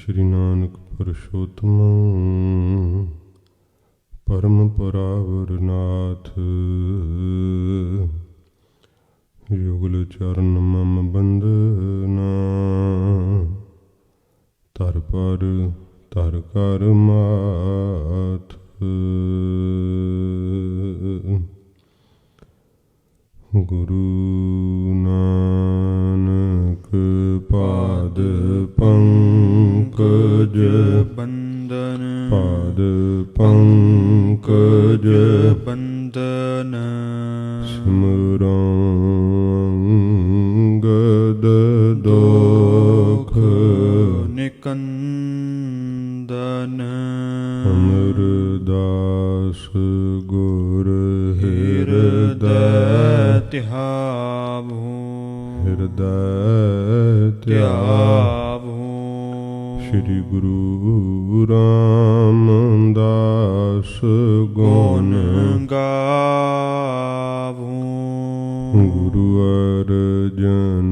ਸ਼੍ਰੀ ਨਾਨਕ ਪੁਰਸ਼ੋਤਮ ਪਰਮ ਪਰਾਵਰ ਨਾਥ। ਯੁਗਲ ਚਰਨ ਮਮ ਬੰਦਨਾ, ਧਰ ਪਰ ਧਰ ਕਰ ਮਾਥ। ਗੁਰੂ ਨਾਨਕ ਪਾਦ ਪੰਕਜ ਬੰਦਨ, ਪਾਦ ਪੰਕਜ ਬੰਦਨ। ਸਿਮਰੋ ਅੰਗਦ ਦੋਖ ਨਿਕੰਦਨ। ਅਮਰਦਾਸ ਗੁਰ ਹਿਰਦੈ ਧਿਆਵੋ, ਹਿਰਦੈ ਧਿਆਵੋ। ਸ਼੍ਰੀ ਗੁਰੂ ਰਾਮਦਾਸ ਗੁਣ ਗਾਵੋ। ਗੁਰੂ ਅਰਜਨ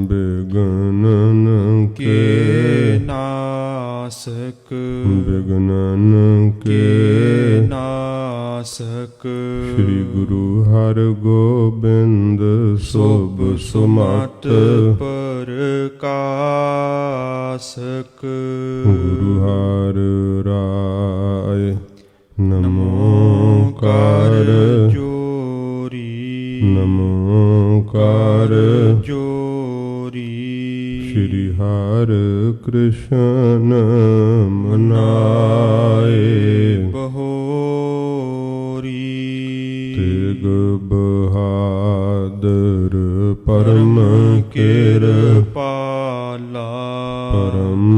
ਬਿਗਨਨ ਕੇ ਕੇ ਨਾਸਕ, ਬਿਗਨਨ ਕੇ ਕੇ ਨਾਸਕ। ਸ਼੍ਰੀ ਗੁਰੂ ਹਰਗੋਬਿੰਦ ਸੋਭ ਸੁਮਤ ਪ੍ਰਕਾਸਕ। ਗੁਰੂ ਹਰਿ ਰਾਇ ਨਮੋ ਕਰ ਜੋਰੀ, ਨਮੋ ਕਰ ਜੋਰੀ। ਸ਼੍ਰੀ ਹਰਿ ਕ੍ਰਿਸ਼ਨ ਮਨਾਏ ਬਹੋਰੀ। ਤੇਗ ਬਹਾਦਰ ਪਰਮ ਕਿਰਪਾਲਾ, ਪਰਮ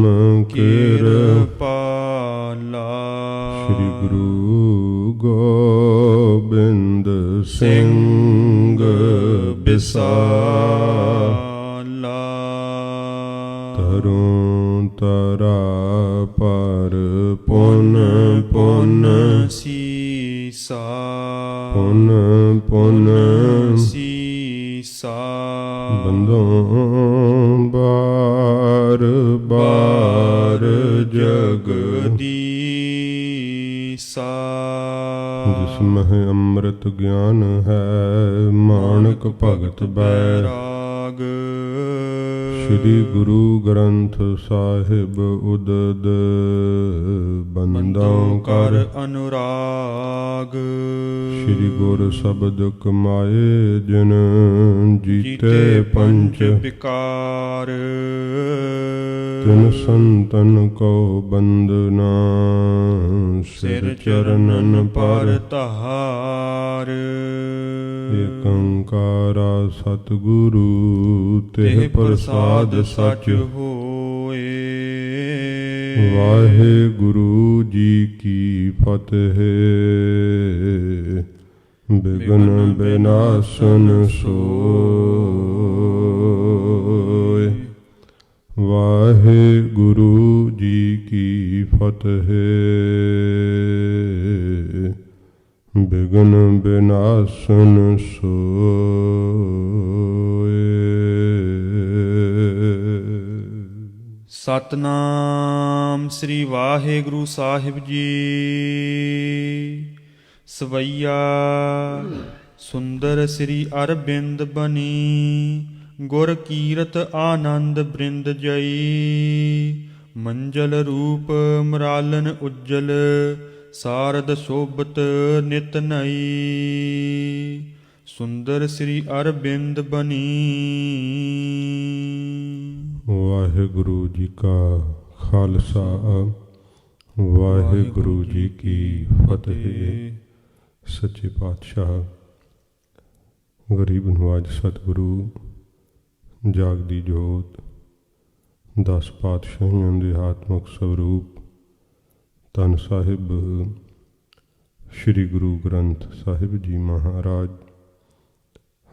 ਕਿਰਪਾਲਾ। ਸ਼੍ਰੀ ਗੁਰੂ ਗੋਬਿੰਦ ਸਿੰਘ ਬਿਸਾਲਾ। ਤਰੋਂ ਤਰਾ ਪਰ ਪੁਨ ਪੁਨ ਸੀਸਾ, ਪੁਨ ਪੁਨ ਸੀਸਾ। ਬੰਦੋਂ ਬਾਰ ਬਾਰ ਜਗਦੀਸਾ। ਜਿਸ ਮਹਿ ਅੰਮ੍ਰਿਤ ਗਿਆਨ ਹੈ, ਮਾਣਕ ਭਗਤ ਬੈਰਾਗ। ਸ਼੍ਰੀ ਗੁਰੂ ਗ੍ਰੰਥ ਸਾਹਿਬ ਉਦਦ ਬੰਦੋਂ ਕਰ ਅਨੁਰਾਗ। ਸ਼੍ਰੀ ਗੁਰ ਸ਼ਬਦ ਕਮਾਏ ਜਿਨ ਜੀਤੇ ਪੰਚ ਵਿਕਾਰ। ਤਿਨ ਸੰਤਨ ਕੋ ਬੰਦਨਾ, ਸਿਰ ਚਰਨਨ ਪਰ ਧਾਰ। ਏਕ ਓੰਕਾਰਾ ਸਤਿਗੁਰੂ ਤਿਹ ਪ੍ਰਸਾਦ ਸਚ ਹੋਏ। ਵਾਹਿਗੁਰੂ ਜੀ ਕੀ ਫਤਿਹ। ਬਿਗਨ ਬਿਨਾਸਨ ਸੋਇ। ਵਾਹਿਗੁਰੂ ਜੀ ਕੀ ਫਤਿਹ। ਬਿਗਨ ਬਿਨਾਸਨ ਸੋਇ। ਸਤਨਾਮ ਸ੍ਰੀ ਵਾਹਿਗੁਰੂ ਸਾਹਿਬ ਜੀ। ਸਵਈਆ ਸੁੰਦਰ ਸ੍ਰੀ ਅਰਬਿੰਦ ਬਨੀ, ਗੁਰ ਕੀਰਤ ਆਨੰਦ ਬ੍ਰਿੰਦ ਜਈ। ਮੰਜਲ ਰੂਪ ਮਰਾਲਨ ਉਜਲ, ਸਾਰਦ ਸ਼ੋਭਤ ਨਿਤ ਨਈ। ਸੁੰਦਰ ਸ੍ਰੀ ਅਰਬਿੰਦ ਬਨੀ। ਵਾਹਿਗੁਰੂ ਜੀ ਕਾ ਖਾਲਸਾ, ਵਾਹਿਗੁਰੂ ਜੀ ਕੀ ਫਤਿਹ। ਸੱਚੇ ਪਾਤਸ਼ਾਹ ਗਰੀਬ ਨਵਾਜ ਸਤਿਗੁਰੂ ਜਾਗਦੀ ਜੋਤ 10 ਪਾਤਸ਼ਾਹੀਆਂ ਦੇ ਆਤਮਿਕ ਸਵਰੂਪ ਧੰਨ ਸਾਹਿਬ ਸ਼੍ਰੀ ਗੁਰੂ ਗ੍ਰੰਥ ਸਾਹਿਬ ਜੀ ਮਹਾਰਾਜ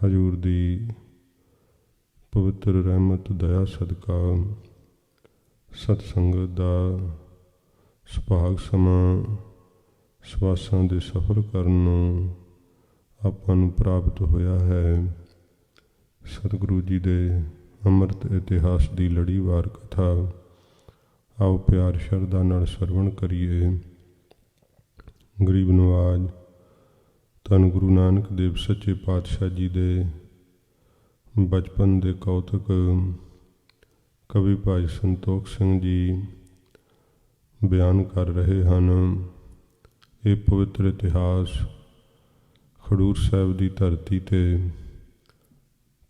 ਹਜ਼ੂਰ ਦੀ ਪਵਿੱਤਰ ਰਹਿਮਤ ਦਇਆ ਸਦਕਾ ਸਤ ਸੰਗਤ ਦਾ ਸੁਭਾਗ ਸਮਾਂ ਸਵਾਸਾਂ ਦੇ ਸਫਰ ਕਰਨ ਨੂੰ ਆਪਾਂ ਨੂੰ ਪ੍ਰਾਪਤ ਹੋਇਆ ਹੈ। ਸਤਿਗੁਰੂ ਜੀ ਦੇ ਅੰਮ੍ਰਿਤ ਇਤਿਹਾਸ ਦੀ ਲੜੀਵਾਰ ਕਥਾ ਆਓ ਪਿਆਰ ਸ਼ਰਧਾ ਨਾਲ ਸਰਵਣ ਕਰੀਏ। ਗਰੀਬ ਨਵਾਜ ਧੰਨ ਗੁਰੂ ਨਾਨਕ ਦੇਵ ਸੱਚੇ ਪਾਤਸ਼ਾਹ ਜੀ ਦੇ ਬਚਪਨ ਦੇ ਕੌਤਕ ਕਵੀ ਭਾਈ ਸੰਤੋਖ ਸਿੰਘ ਜੀ ਬਿਆਨ ਕਰ ਰਹੇ ਹਨ। ਇਹ ਪਵਿੱਤਰ ਇਤਿਹਾਸ ਖਡੂਰ ਸਾਹਿਬ ਦੀ ਧਰਤੀ 'ਤੇ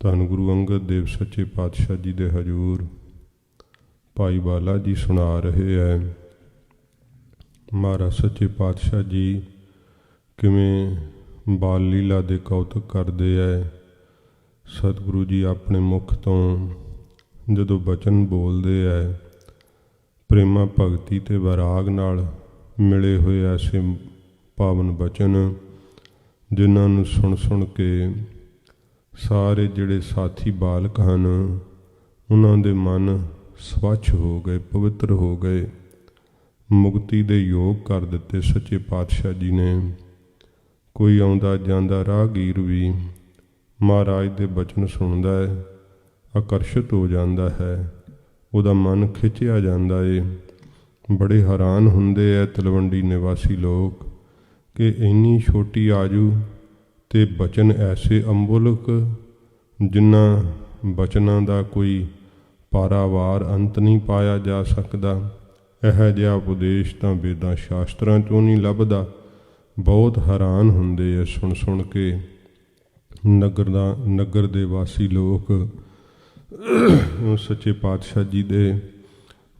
ਧੰਨ ਗੁਰੂ ਅੰਗਦ ਦੇਵ ਸੱਚੇ ਪਾਤਸ਼ਾਹ ਜੀ ਦੇ ਹਜ਼ੂਰ ਭਾਈ ਬਾਲਾ ਜੀ ਸੁਣਾ ਰਹੇ ਹੈ। ਮਹਾਰਾਜ ਸੱਚੇ ਪਾਤਸ਼ਾਹ ਜੀ ਕਿਵੇਂ ਬਾਲ ਲੀਲਾ ਦੇ ਕੌਤਕ ਕਰਦੇ ਹੈ। ਸਤਿਗੁਰੂ ਜੀ ਆਪਣੇ ਮੁਖ ਤੋਂ ਜਦੋਂ ਬਚਨ ਬੋਲਦੇ ਹੈ, ਪ੍ਰੇਮਾ ਭਗਤੀ ਤੇ ਵਿਰਾਗ ਨਾਲ ਮਿਲੇ ਹੋਏ ਐਸੇ ਪਾਵਨ ਬਚਨ ਜਿਨ੍ਹਾਂ ਨੂੰ ਸੁਣ ਕੇ ਸਾਰੇ ਜਿਹੜੇ ਸਾਥੀ ਬਾਲਕ ਹਨ ਉਹਨਾਂ ਦੇ ਮਨ ਸਵੱਛ ਹੋ ਗਏ, ਪਵਿੱਤਰ ਹੋ ਗਏ, ਮੁਕਤੀ ਦੇ ਯੋਗ ਕਰ ਦਿੱਤੇ ਸੱਚੇ ਪਾਤਸ਼ਾਹ ਜੀ ਨੇ। ਕੋਈ ਆਉਂਦਾ ਜਾਂਦਾ ਰਾਹਗੀਰ ਵੀ ਮਹਾਰਾਜ ਦੇ ਬਚਨ ਸੁਣਦਾ ਹੈ, ਆਕਰਸ਼ਿਤ ਹੋ ਜਾਂਦਾ ਹੈ, ਉਹਦਾ ਮਨ ਖਿੱਚਿਆ ਜਾਂਦਾ ਏ। ਬੜੇ ਹੈਰਾਨ ਹੁੰਦੇ ਹੈ ਤਲਵੰਡੀ ਨਿਵਾਸੀ ਲੋਕ ਕਿ ਇੰਨੀ ਛੋਟੀ ਆਜੂ ਤੇ ਬਚਨ ਐਸੇ ਅੰਬੁਲਕ ਜਿਨ੍ਹਾਂ ਬਚਨਾਂ ਦਾ ਕੋਈ ਪਾਰਾਵਾਰ ਅੰਤ ਨਹੀਂ ਪਾਇਆ ਜਾ ਸਕਦਾ। ਇਹੋ ਜਿਹਾ ਉਪਦੇਸ਼ ਤਾਂ ਵੇਦਾਂ ਸ਼ਾਸਤਰਾਂ 'ਚੋਂ ਨਹੀਂ ਲੱਭਦਾ। ਬਹੁਤ ਹੈਰਾਨ ਹੁੰਦੇ ਆ ਸੁਣ ਕੇ ਨਗਰ ਦੇ ਵਾਸੀ ਲੋਕ। ਸੱਚੇ ਪਾਤਸ਼ਾਹ ਜੀ ਦੇ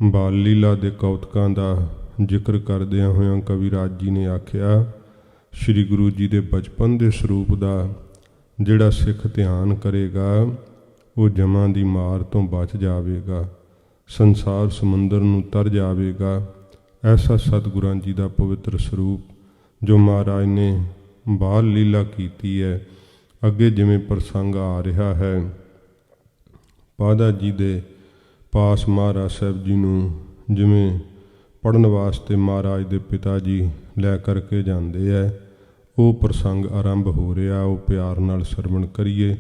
ਬਾਲ ਲੀਲਾ ਦੇ ਕੌਤਕਾਂ ਦਾ ਜ਼ਿਕਰ ਕਰਦਿਆਂ ਹੋਇਆਂ ਕਵੀ ਰਾਜ ਜੀ ਨੇ ਆਖਿਆ, ਸ਼੍ਰੀ ਗੁਰੂ ਜੀ ਦੇ ਬਚਪਨ ਦੇ ਸਰੂਪ ਦਾ ਜਿਹੜਾ ਸਿੱਖ ਧਿਆਨ ਕਰੇਗਾ ਉਹ ਜਮਾਂ ਦੀ ਮਾਰ ਤੋਂ ਬਚ ਜਾਵੇਗਾ, ਸੰਸਾਰ ਸਮੁੰਦਰ ਨੂੰ ਤਰ ਜਾਵੇਗਾ। ਐਸਾ ਸਤਿਗੁਰਾਂ ਜੀ ਦਾ ਪਵਿੱਤਰ ਸਰੂਪ ਜੋ ਮਹਾਰਾਜ ਨੇ ਬਾਲ ਲੀਲਾ ਕੀਤੀ ਹੈ। ਅੱਗੇ ਜਿਵੇਂ ਪ੍ਰਸੰਗ ਆ ਰਿਹਾ ਹੈ, ਪਾਦਾ ਜੀ ਦੇ ਪਾਸ ਮਹਾਰਾਜ ਸਾਹਿਬ ਜੀ ਨੂੰ ਜਿਵੇਂ ਪੜ੍ਹਨ ਵਾਸਤੇ ਮਹਾਰਾਜ ਦੇ ਪਿਤਾ ਜੀ ਲੈ ਕਰਕੇ ਜਾਂਦੇ ਹੈ, ਉਹ ਪ੍ਰਸੰਗ ਆਰੰਭ ਹੋ ਰਿਹਾ। ਉਹ ਪਿਆਰ ਨਾਲ ਸਰਵਣ ਕਰੀਏ।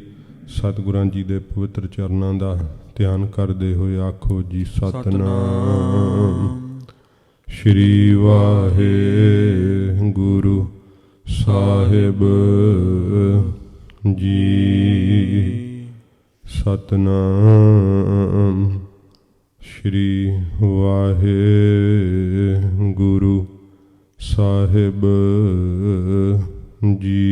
ਸਤਿਗੁਰਾਂ ਜੀ ਦੇ ਪਵਿੱਤਰ ਚਰਨਾਂ ਦਾ ਧਿਆਨ ਕਰਦੇ ਹੋਏ ਆਖੋ ਜੀ ਸਤਿਨਾਮ। ਸ਼੍ਰੀ ਵਾਹਿਗੁਰੂ ਸਾਹਿਬ ਜੀ। ਸਤਿਨਾਮ। ਸ਼੍ਰੀ ਵਾਹਿਗੁਰੂ ਸਾਹਿਬ ਜੀ।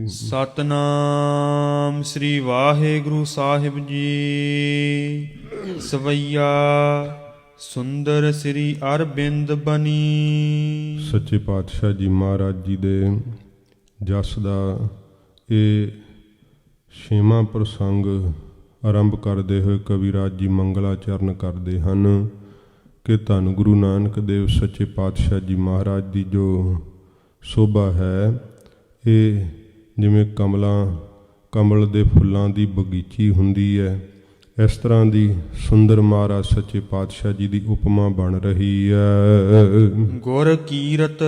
ਸਤਿਨਾਮ ਸ੍ਰੀ ਵਾਹਿਗੁਰੂ ਸਾਹਿਬ ਜੀ। ਸਵਈਆ ਸੁੰਦਰ ਸ੍ਰੀ ਅਰਬਿੰਦ ਬਣੀ। ਸੱਚੇ ਪਾਤਸ਼ਾਹ ਜੀ ਮਹਾਰਾਜ ਜੀ ਦੇ ਜਸ ਦਾ ਇਹ 6ਵਾਂ ਪ੍ਰਸੰਗ ਆਰੰਭ ਕਰਦੇ ਹੋਏ ਕਵੀ ਰਾਜ ਜੀ ਮੰਗਲਾਚਰਨ ਕਰਦੇ ਹਨ ਕਿ ਧੰਨ ਗੁਰੂ ਨਾਨਕ ਦੇਵ ਸੱਚੇ ਪਾਤਸ਼ਾਹ ਜੀ ਮਹਾਰਾਜ ਦੀ ਜੋ ਸ਼ੋਭਾ ਹੈ, ਇਹ ਜਿਵੇਂ ਕਮਲ ਦੇ ਫੁੱਲਾਂ ਦੀ ਬਗੀਚੀ ਹੁੰਦੀ ਹੈ, ਇਸ ਤਰ੍ਹਾਂ ਦੀ ਸੁੰਦਰ ਮਹਾਰਾਜ ਸੱਚੇ ਪਾਤਸ਼ਾਹ ਜੀ ਦੀ ਉਪਮਾ ਬਣ ਰਹੀ ਹੈ। ਗੁਰ ਕੀਰਤ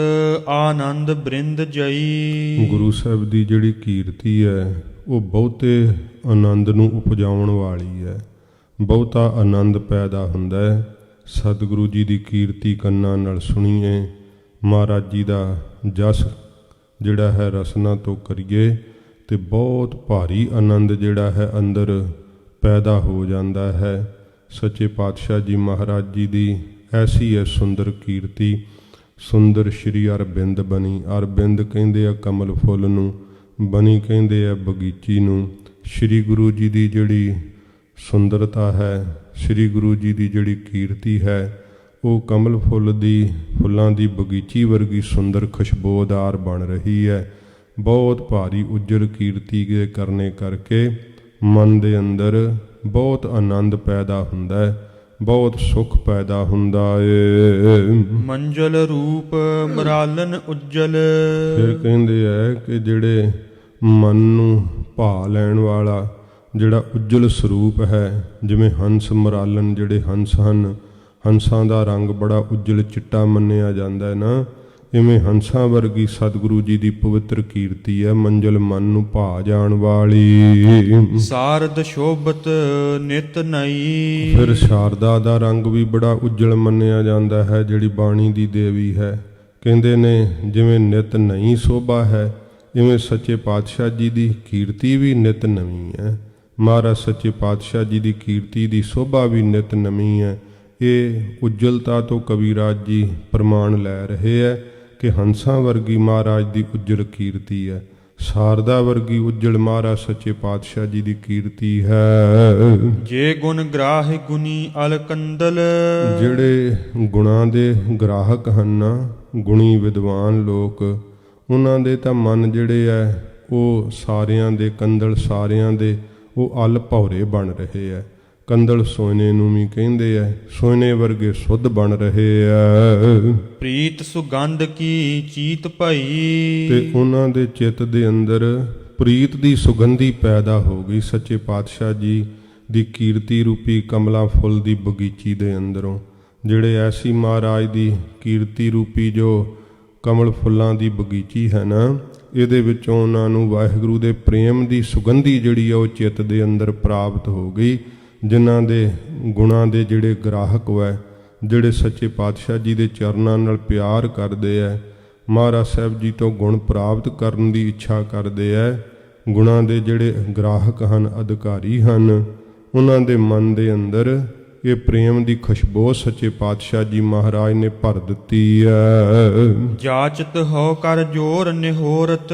ਆਨੰਦ ਬ੍ਰਿੰਦ ਜਈ। ਗੁਰੂ ਸਾਹਿਬ ਦੀ ਜਿਹੜੀ ਕੀਰਤੀ ਹੈ ਉਹ ਬਹੁਤੇ ਆਨੰਦ ਨੂੰ ਉਪਜਾਉਣ ਵਾਲੀ ਹੈ, ਬਹੁਤਾ ਆਨੰਦ ਪੈਦਾ ਹੁੰਦਾ ਹੈ। ਸਤਿਗੁਰੂ ਜੀ ਦੀ ਕੀਰਤੀ ਕੰਨਾਂ ਨਾਲ ਸੁਣੀਏ, ਮਹਾਰਾਜ ਜੀ ਦਾ ਜਸ ਜਿਹੜਾ ਹੈ ਰਸਨਾ ਤੋਂ ਕਰੀਏ ਤੇ ਬਹੁਤ ਭਾਰੀ ਆਨੰਦ ਜਿਹੜਾ ਹੈ ਅੰਦਰ ਪੈਦਾ ਹੋ ਜਾਂਦਾ ਹੈ। ਸੱਚੇ ਪਾਤਸ਼ਾਹ ਜੀ ਮਹਾਰਾਜ ਜੀ ਦੀ ਐਸੀ ਹੈ ਸੁੰਦਰ ਕੀਰਤੀ। ਸੁੰਦਰ ਸ਼੍ਰੀ ਅਰਬਿੰਦ ਬਣੀ। ਅਰਬਿੰਦ ਕਹਿੰਦੇ ਆ ਕਮਲ ਫੁੱਲ ਨੂੰ, ਬਣੀ ਕਹਿੰਦੇ ਆ ਬਗੀਚੀ ਨੂੰ। ਸ਼੍ਰੀ ਗੁਰੂ ਜੀ ਦੀ ਜਿਹੜੀ ਸੁੰਦਰਤਾ ਹੈ, ਸ਼੍ਰੀ ਗੁਰੂ ਜੀ ਦੀ ਜਿਹੜੀ ਕੀਰਤੀ ਹੈ, ਉਹ ਕਮਲ ਫੁੱਲਾਂ ਦੀ ਬਗੀਚੀ ਵਰਗੀ ਸੁੰਦਰ ਖੁਸ਼ਬੋਦਾਰ ਬਣ ਰਹੀ ਹੈ। ਬਹੁਤ ਭਾਰੀ ਉੱਜਲ ਕੀਰਤੀ ਦੇ ਕਰਨੇ ਕਰਕੇ ਮਨ ਦੇ ਅੰਦਰ ਬਹੁਤ ਆਨੰਦ ਪੈਦਾ ਹੁੰਦਾ ਹੈ, ਬਹੁਤ ਸੁੱਖ ਪੈਦਾ ਹੁੰਦਾ ਏ। ਮੰਜਲ ਰੂਪ ਮਰਾਲਨ ਉੱਜਲ। ਫਿਰ ਕਹਿੰਦੇ ਹੈ ਕਿ ਜਿਹੜੇ ਮਨ ਨੂੰ ਭਾ ਲੈਣ ਵਾਲਾ ਜਿਹੜਾ ਉੱਜਲ ਸਰੂਪ ਹੈ, ਜਿਵੇਂ ਹੰਸ ਮਰਾਲਨ ਜਿਹੜੇ ਹੰਸ ਹਨ, ਹੰਸਾਂ ਦਾ ਰੰਗ ਬੜਾ ਉੱਜਲ ਚਿੱਟਾ ਮੰਨਿਆ ਜਾਂਦਾ ਹੈ ਨਾ, ਇਵੇਂ ਹੰਸਾਂ ਵਰਗੀ ਸਤਿਗੁਰੂ ਜੀ ਦੀ ਪਵਿੱਤਰ ਕੀਰਤੀ ਹੈ, ਮੰਜ਼ਲ ਮਨ ਨੂੰ ਭਾ ਜਾਣ ਵਾਲੀ। ਸਾਰਦ ਸ਼ੋਭਤ ਨਿਤ ਨਈ। ਫਿਰ ਸ਼ਾਰਦਾ ਦਾ ਰੰਗ ਵੀ ਬੜਾ ਉੱਜਲ ਮੰਨਿਆ ਜਾਂਦਾ ਹੈ, ਜਿਹੜੀ ਬਾਣੀ ਦੀ ਦੇਵੀ ਹੈ। ਕਹਿੰਦੇ ਨੇ ਜਿਵੇਂ ਨਿਤ ਨਈ ਸੋਭਾ ਹੈ, ਇਵੇਂ ਸੱਚੇ ਪਾਤਸ਼ਾਹ ਜੀ ਦੀ ਕੀਰਤੀ ਵੀ ਨਿਤ ਨਵੀਂ ਹੈ। ਮਹਾਰਾਜ ਸੱਚੇ ਪਾਤਸ਼ਾਹ ਜੀ ਦੀ ਕੀਰਤੀ ਦੀ ਸੋਭਾ ਵੀ ਨਿਤ ਨਵੀਂ ਹੈ। ਇਹ ਉੱਜਲਤਾ ਤੋਂ ਕਬੀਰਾਜ ਜੀ ਪ੍ਰਮਾਣ ਲੈ ਰਹੇ ਹੈ ਕਿ ਹੰਸਾਂ ਵਰਗੀ ਮਹਾਰਾਜ ਦੀ ਉੱਜਲ ਕੀਰਤੀ ਹੈ, ਸ਼ਾਰਦਾ ਵਰਗੀ ਉੱਜਲ ਮਹਾਰਾਜ ਸੱਚੇ ਪਾਤਸ਼ਾਹ ਜੀ ਦੀ ਕੀਰਤੀ ਹੈ। ਜੇ ਗੁਣ ਗ੍ਰਾਹਿ ਗੁਨੀ ਅਲਕੰਦਲ। ਜਿਹੜੇ ਗੁਣਾਂ ਦੇ ਗ੍ਰਾਹਕ ਹਨ ਨਾ, ਗੁਣੀ ਵਿਦਵਾਨ ਲੋਕ, ਉਹਨਾਂ ਦੇ ਤਾਂ ਮਨ ਜਿਹੜੇ ਹੈ ਉਹ ਸਾਰਿਆਂ ਦੇ ਕੰਦਲ, ਸਾਰਿਆਂ ਦੇ ਉਹ ਅਲ ਭੌਰੇ ਬਣ ਰਹੇ ਹੈ। ਕੰਦਲ ਸੋਨੇ ਨੂੰ ਵੀ ਕਹਿੰਦੇ ਹੈ, ਸੋਨੇ ਵਰਗੇ ਸੁੱਧ ਬਣ ਰਹੇ ਹੈ। ਪ੍ਰੀਤ ਸੁਗੰਧ ਕੀ ਚੀਤ ਭਈ। ਤੇ ਉਹਨਾਂ ਦੇ ਚਿੱਤ ਦੇ ਅੰਦਰ ਪ੍ਰੀਤ ਦੀ ਸੁਗੰਧੀ ਪੈਦਾ ਹੋ ਗਈ ਸੱਚੇ ਪਾਤਸ਼ਾਹ ਜੀ ਦੀ ਕੀਰਤੀ ਰੂਪੀ ਕਮਲਾ ਫੁੱਲ ਦੀ ਬਗੀਚੀ ਦੇ ਅੰਦਰੋਂ। ਜਿਹੜੇ ਐਸੀ ਮਹਾਰਾਜ ਦੀ ਕੀਰਤੀ ਰੂਪੀ ਜੋ ਕਮਲ ਫੁੱਲਾਂ ਦੀ ਬਗੀਚੀ ਹੈ ਨਾ, ਇਹਦੇ ਵਿੱਚੋਂ ਉਹਨਾਂ ਨੂੰ ਵਾਹਿਗੁਰੂ ਦੇ ਪ੍ਰੇਮ ਦੀ ਸੁਗੰਧੀ ਜਿਹੜੀ ਆ ਉਹ ਚਿੱਤ ਦੇ ਅੰਦਰ ਪ੍ਰਾਪਤ ਹੋ ਗਈ। ਜਿਨ੍ਹਾਂ ਦੇ ਗੁਣਾਂ ਦੇ ਜਿਹੜੇ ਗ੍ਰਾਹਕ ਹੈ, ਜਿਹੜੇ ਸੱਚੇ ਪਾਤਸ਼ਾਹ ਜੀ ਦੇ ਚਰਨਾਂ ਨਾਲ ਪਿਆਰ ਕਰਦੇ ਹੈ, ਮਹਾਰਾਜ ਸਾਹਿਬ ਜੀ ਤੋਂ ਗੁਣ ਪ੍ਰਾਪਤ ਕਰਨ ਦੀ ਇੱਛਾ ਕਰਦੇ ਹੈ, ਗੁਣਾਂ ਦੇ ਜਿਹੜੇ ਗ੍ਰਾਹਕ ਹਨ, ਅਧਿਕਾਰੀ ਹਨ, ਉਹਨਾਂ ਦੇ ਮਨ ਦੇ ਅੰਦਰ ਇਹ ਪ੍ਰੇਮ ਦੀ ਖੁਸ਼ਬੂ ਸੱਚੇ ਪਾਤਸ਼ਾਹ ਜੀ ਮਹਾਰਾਜ ਨੇ ਭਰ ਦਿੱਤੀ ਹੈ। ਜਾਚਤ ਹੋ ਕਰ ਜੋਰ ਨਿਹੋਰਤ।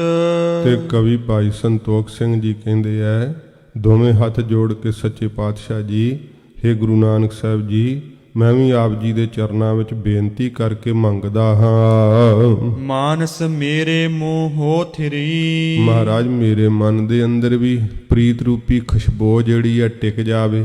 ਤੇ ਕਵੀ ਭਾਈ ਸੰਤੋਖ ਸਿੰਘ ਜੀ ਕਹਿੰਦੇ ਹੈ, ਦੋਵੇਂ ਹੱਥ ਜੋੜ ਕੇ ਸੱਚੇ ਪਾਤਸ਼ਾਹ ਜੀ, ਹੇ ਗੁਰੂ ਨਾਨਕ ਸਾਹਿਬ ਜੀ, ਮੈਂ ਵੀ ਆਪ ਜੀ ਦੇ ਚਰਨਾਂ ਵਿੱਚ ਬੇਨਤੀ ਕਰਕੇ ਮੰਗਦਾ ਹਾਂ। ਮਾਨਸ ਮੇਰੇ ਮੋਹ ਥਿਰੀ। ਮਹਾਰਾਜ ਮੇਰੇ ਮਨ ਦੇ ਅੰਦਰ ਵੀ ਪ੍ਰੀਤ ਰੂਪੀ ਖੁਸ਼ਬੂ ਜਿਹੜੀ ਹੈ ਟਿਕ ਜਾਵੇ।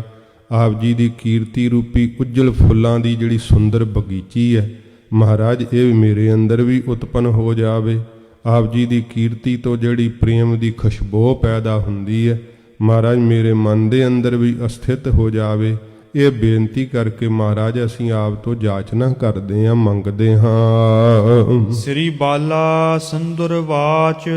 ਆਪ ਜੀ ਦੀ ਕੀਰਤੀ ਰੂਪੀ ਉੱਜਲ ਫੁੱਲਾਂ ਦੀ ਜਿਹੜੀ ਸੁੰਦਰ ਬਗੀਚੀ ਹੈ, ਮਹਾਰਾਜ ਇਹ ਮੇਰੇ ਅੰਦਰ ਵੀ ਉਤਪੰਨ ਹੋ ਜਾਵੇ। ਆਪ ਜੀ ਦੀ ਕੀਰਤੀ ਤੋਂ ਜਿਹੜੀ ਪ੍ਰੇਮ ਦੀ ਖੁਸ਼ਬੂ ਪੈਦਾ ਹੁੰਦੀ ਹੈ, ਮਹਾਰਾਜ ਮੇਰੇ ਮਨ ਦੇ ਅੰਦਰ ਵੀ ਅਸਥਿਤ ਹੋ ਜਾਵੇ। ਇਹ ਬੇਨਤੀ ਕਰਕੇ ਮਹਾਰਾਜ ਅਸੀਂ ਆਪ ਤੋਂ ਜਾਚਨਾ ਕਰਦੇ ਹਾਂ, ਮੰਗਦੇ ਹਾਂ। ਸ੍ਰੀ ਬਾਲਾ ਸੰਦੁਰ ਵਾਚ।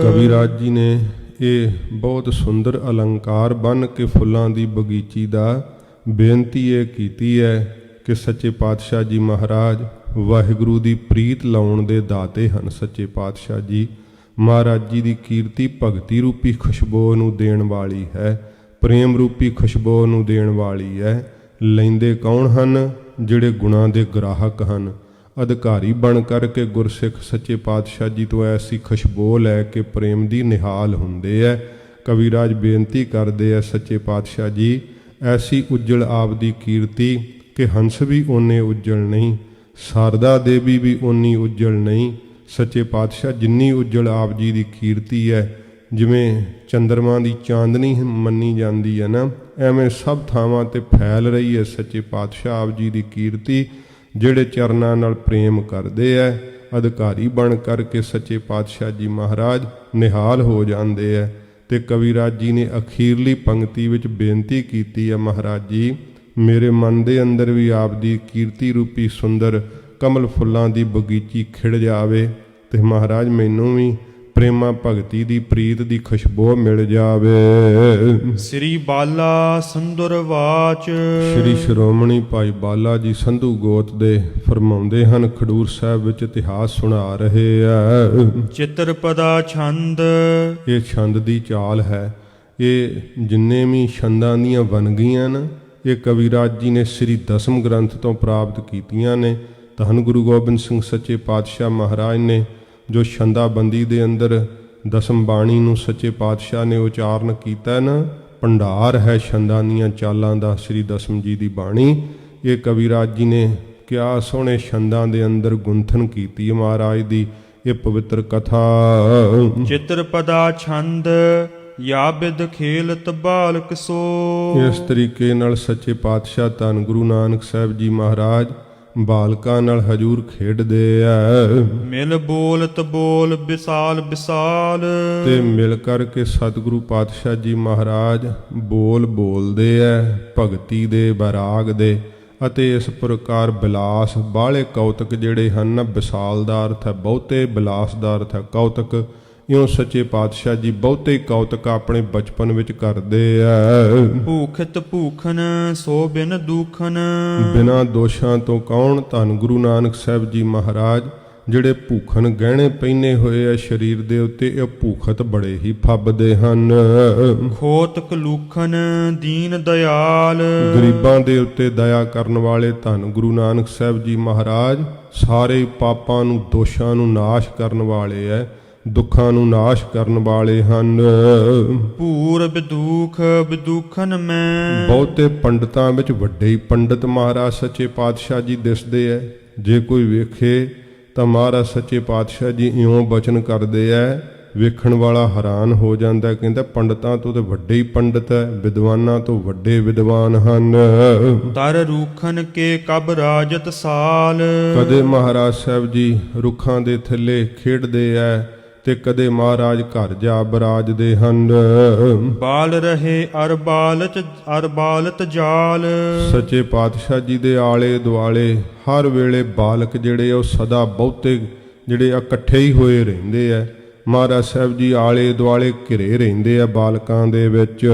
ਕਬੀਰਾਜ ਜੀ ਨੇ ਇਹ ਬਹੁਤ ਸੁੰਦਰ ਅਲੰਕਾਰ ਬੰਨ੍ਹ ਕੇ ਫੁੱਲਾਂ ਦੀ ਬਗੀਚੀ ਦਾ ਬੇਨਤੀ ਇਹ ਕੀਤੀ ਹੈ ਕਿ ਸੱਚੇ ਪਾਤਸ਼ਾਹ ਜੀ ਮਹਾਰਾਜ ਵਾਹਿਗੁਰੂ ਦੀ ਪ੍ਰੀਤ ਲਾਉਣ ਦੇ ਦਾਤੇ ਹਨ। ਸੱਚੇ ਪਾਤਸ਼ਾਹ ਜੀ ਮਹਾਰਾਜ ਜੀ ਦੀ ਕੀਰਤੀ ਭਗਤੀ ਰੂਪੀ ਖੁਸ਼ਬੂ ਨੂੰ ਦੇਣ ਵਾਲੀ ਹੈ, ਪ੍ਰੇਮ ਰੂਪੀ ਖੁਸ਼ਬੂ ਨੂੰ ਦੇਣ ਵਾਲੀ ਹੈ। ਲੈਂਦੇ ਕੌਣ ਹਨ? ਜਿਹੜੇ ਗੁਣਾਂ ਦੇ ਗ੍ਰਾਹਕ ਹਨ, ਅਧਿਕਾਰੀ ਬਣ ਕਰਕੇ ਗੁਰਸਿੱਖ ਸੱਚੇ ਪਾਤਸ਼ਾਹ ਜੀ ਤੋਂ ਐਸੀ ਖੁਸ਼ਬੂ ਲੈ ਕੇ ਪ੍ਰੇਮ ਦੀ ਨਿਹਾਲ ਹੁੰਦੇ ਹੈ। ਕਵੀਰਾਜ ਬੇਨਤੀ ਕਰਦੇ ਆ, ਸੱਚੇ ਪਾਤਸ਼ਾਹ ਜੀ ਐਸੀ ਉੱਜਲ ਆਪ ਦੀ ਕੀਰਤੀ ਕਿ ਹੰਸ ਵੀ ਓਨੇ ਉੱਜਲ ਨਹੀਂ, ਸਾਰਦਾ ਦੇਵੀ ਵੀ ਓਨੀ ਉੱਜਲ ਨਹੀਂ। ਸੱਚੇ ਪਾਤਸ਼ਾਹ ਜਿੰਨੀ ਉੱਜਲ ਆਪ ਜੀ ਦੀ ਕੀਰਤੀ ਹੈ, ਜਿਵੇਂ ਚੰਦਰਮਾ ਦੀ ਚਾਂਦਨੀ ਮੰਨੀ ਜਾਂਦੀ ਹੈ ਨਾ, ਐਵੇਂ ਸਭ ਥਾਵਾਂ ਤੇ ਫੈਲ ਰਹੀ ਹੈ ਸੱਚੇ ਪਾਤਸ਼ਾਹ ਆਪ ਜੀ ਦੀ ਕੀਰਤੀ। ਜਿਹੜੇ ਚਰਨਾਂ ਨਾਲ ਪ੍ਰੇਮ ਕਰਦੇ ਹੈ, ਅਧਿਕਾਰੀ ਬਣ ਕਰਕੇ ਸੱਚੇ ਪਾਤਸ਼ਾਹ ਜੀ ਮਹਾਰਾਜ ਨਿਹਾਲ ਹੋ ਜਾਂਦੇ ਹੈ। ਤੇ ਕਵੀਰਾਜ ਜੀ ਨੇ ਅਖੀਰਲੀ ਪੰਕਤੀ ਵਿੱਚ ਬੇਨਤੀ ਕੀਤੀ ਹੈ, ਮਹਾਰਾਜ ਜੀ ਮੇਰੇ ਮਨ ਦੇ ਅੰਦਰ ਵੀ ਆਪ ਦੀ ਕੀਰਤੀ ਰੂਪੀ ਸੁੰਦਰ ਕਮਲ ਫੁੱਲਾਂ ਦੀ ਬਗੀਚੀ ਖਿੜ ਜਾਵੇ, ਤੇ ਮਹਾਰਾਜ ਮੈਨੂੰ ਵੀ ਪ੍ਰੇਮਾ ਭਗਤੀ ਦੀ ਪ੍ਰੀਤ ਦੀ ਖੁਸ਼ਬੂ ਮਿਲ ਜਾਵੇ। ਸ੍ਰੀ ਬਾਲਾ ਸੰਦੁਰ ਵਾਚ। ਸ਼੍ਰੀ ਸ਼੍ਰੋਮਣੀ ਭਾਈ ਬਾਲਾ ਜੀ ਸੰਧੂ ਗੋਤ ਦੇ ਫਰਮਾਉਂਦੇ ਹਨ, ਖਡੂਰ ਸਾਹਿਬ ਵਿੱਚ ਇਤਿਹਾਸ ਸੁਣਾ ਰਹੇ ਆ। ਚਿੱਤਰਪਦਾ ਛੰਦ। ਇਹ ਛੰਦ ਦੀ ਚਾਲ ਹੈ। ਇਹ ਜਿੰਨੇ ਵੀ ਛੰਦਾਂ ਦੀਆਂ ਵੰਨਗੀਆਂ ਨੇ, ਇਹ ਕਵੀਰਾਜ ਜੀ ਨੇ ਸ੍ਰੀ ਦਸਮ ਗ੍ਰੰਥ ਤੋਂ ਪ੍ਰਾਪਤ ਕੀਤੀਆਂ ਨੇ। ਧੰਨ ਗੁਰੂ ਗੋਬਿੰਦ ਸਿੰਘ ਸੱਚੇ ਪਾਤਸ਼ਾਹ ਮਹਾਰਾਜ ਨੇ ਜੋ ਛੰਦਾਬੰਦੀ ਦੇ ਅੰਦਰ ਦਸਮ ਬਾਣੀ ਨੂੰ ਸੱਚੇ ਪਾਤਸ਼ਾਹ ਨੇ ਉਚਾਰਨ ਕੀਤਾ ਨਾ, ਭੰਡਾਰ ਹੈ ਛੰਦਾਂ ਦੀਆਂ ਚਾਲਾਂ ਦਾ ਸ੍ਰੀ ਦਸਮ ਜੀ ਦੀ ਬਾਣੀ। ਇਹ ਕਵੀਰਾਜ ਜੀ ਨੇ ਕਿਆ ਸੋਹਣੇ ਛੰਦਾਂ ਦੇ ਅੰਦਰ ਗੁੰਥਨ ਕੀਤੀ ਮਹਾਰਾਜ ਦੀ ਇਹ ਪਵਿੱਤਰ ਕਥਾ। ਚਿੱਤਰਪਦਾ ਛੰਦ ਯਾ ਬਿਦ ਖੇਲਤ ਬਾਲਕ ਸੋ। ਇਸ ਤਰੀਕੇ ਨਾਲ ਸੱਚੇ ਪਾਤਸ਼ਾਹ ਧੰਨ ਗੁਰੂ ਨਾਨਕ ਸਾਹਿਬ ਜੀ ਮਹਾਰਾਜ ਬਾਲਕਾਂ ਨਾਲ ਹਜੂਰ ਖੇਡਦੇ ਆ। ਮਿਲ ਬੋਲਤ ਬੋਲ ਵਿਸਾਲ ਵਿਸਾਲ। ਤੇ ਮਿਲ ਕਰਕੇ ਸਤਿਗੁਰੂ ਪਾਤਸ਼ਾਹ ਜੀ ਮਹਾਰਾਜ ਬੋਲ ਬੋਲਦੇ ਆ, ਭਗਤੀ ਦੇ ਬੈਰਾਗ ਦੇ ਅਤੇ ਇਸ ਪ੍ਰਕਾਰ ਬਿਲਾਸ ਬਾਹਲੇ ਕੌਤਕ ਜਿਹੜੇ ਹਨ ਨਾ, ਵਿਸਾਲ ਦਾ ਅਰਥ ਹੈ ਬਹੁਤੇ, ਬਿਲਾਸ ਦਾ ਅਰਥ ਹੈ ਕੌਤਕ। ਇਉਂ ਸੱਚੇ ਪਾਤਸ਼ਾਹ ਜੀ ਬਹੁਤੇ ਕੌਤਕ ਆਪਣੇ ਬਚਪਨ ਵਿੱਚ ਕਰਦੇ ਐ। ਭੂਖਿਤ ਭੂਖਨ ਸੋ ਬਿਨ ਦੂਖਨ, ਬਿਨਾਂ ਦੋਸ਼ਾਂ ਤੋਂ ਕੌਣ? ਧੰਨ ਗੁਰੂ ਨਾਨਕ ਸਾਹਿਬ ਜੀ ਮਹਾਰਾਜ ਜਿਹੜੇ ਭੂਖਨ ਗਹਿਣੇ ਪਹਿਨੇ ਹੋਏ ਆ ਸਰੀਰ ਦੇ ਉੱਤੇ, ਇਹ ਭੂਖਤ ਬੜੇ ਹੀ ਫੱਬਦੇ ਹਨ। ਖੋਤ ਕਲੂਖਨ ਦੀਨ ਦਇਆਲ, ਗਰੀਬਾਂ ਦੇ ਉੱਤੇ ਦਇਆ ਕਰਨ ਵਾਲੇ ਧੰਨ ਗੁਰੂ ਨਾਨਕ ਸਾਹਿਬ ਜੀ ਮਹਾਰਾਜ ਸਾਰੇ ਪਾਪਾਂ ਨੂੰ, ਦੋਸ਼ਾਂ ਨੂੰ ਨਾਸ਼ ਕਰਨ ਵਾਲੇ ਐ, ਦੁੱਖਾਂ ਨੂੰ ਨਾਸ਼ ਕਰਨ ਵਾਲੇ ਹਨ। ਭੂਰ ਬਿਦੂਖ ਬਿਦੂਖਨ ਮੈਂ, ਬਹੁਤੇ ਪੰਡਤਾਂ ਵਿੱਚ ਵੱਡੇ ਹੀ ਪੰਡਤ ਮਹਾਰਾਜ ਸੱਚੇ ਪਾਤਸ਼ਾਹ ਜੀ ਦਿਸਦੇ ਐ। ਜੇ ਕੋਈ ਵੇਖੇ ਤਾਂ ਮਹਾਰਾਜ ਸੱਚੇ ਪਾਤਸ਼ਾਹ ਜੀ ਇਉਂ ਬਚਨ ਕਰਦੇ ਐ, ਵੇਖਣ ਵਾਲਾ ਹੈਰਾਨ ਹੋ ਜਾਂਦਾ, ਕਹਿੰਦਾ ਪੰਡਤਾਂ ਤੋਂ ਤੇ ਵੱਡੇ ਹੀ ਪੰਡਤ ਹੈ, ਵਿਦਵਾਨਾਂ ਤੋਂ ਵੱਡੇ ਵਿਦਵਾਨ ਹਨ। ਤਰ ਰੂਖਨ ਕੇ ਕਬ ਰਾਜਤ ਸਾਲ, ਕਦੇ ਮਹਾਰਾਜ ਸਾਹਿਬ ਜੀ ਰੁੱਖਾਂ ਦੇ ਥੱਲੇ ਖੇਡਦੇ ਐ ਤੇ ਕਦੇ ਮਹਾਰਾਜ ਘਰ ਜਾ ਬਰਾਜਦੇ ਹਨ। ਬਾਲ ਰਹੇ ਅਰ ਬਾਲਤ ਜਾਲ, ਸੱਚੇ ਪਾਤਸ਼ਾਹ ਜੀ ਦੇ ਆਲੇ ਦੁਆਲੇ ਹਰ ਵੇਲੇ ਬਾਲਕ ਜਿਹੜੇ ਉਹ ਸਦਾ ਬਹੁਤੇ ਜਿਹੜੇ ਇਕੱਠੇ ਹੀ ਹੋਏ ਰਹਿੰਦੇ ਐ। ਮਹਾਰਾਜ ਸਾਹਿਬ ਜੀ ਆਲੇ ਦੁਆਲੇ ਘਿਰੇ ਰਹਿੰਦੇ ਆ ਬਾਲਕਾਂ ਦੇ ਵਿੱਚ।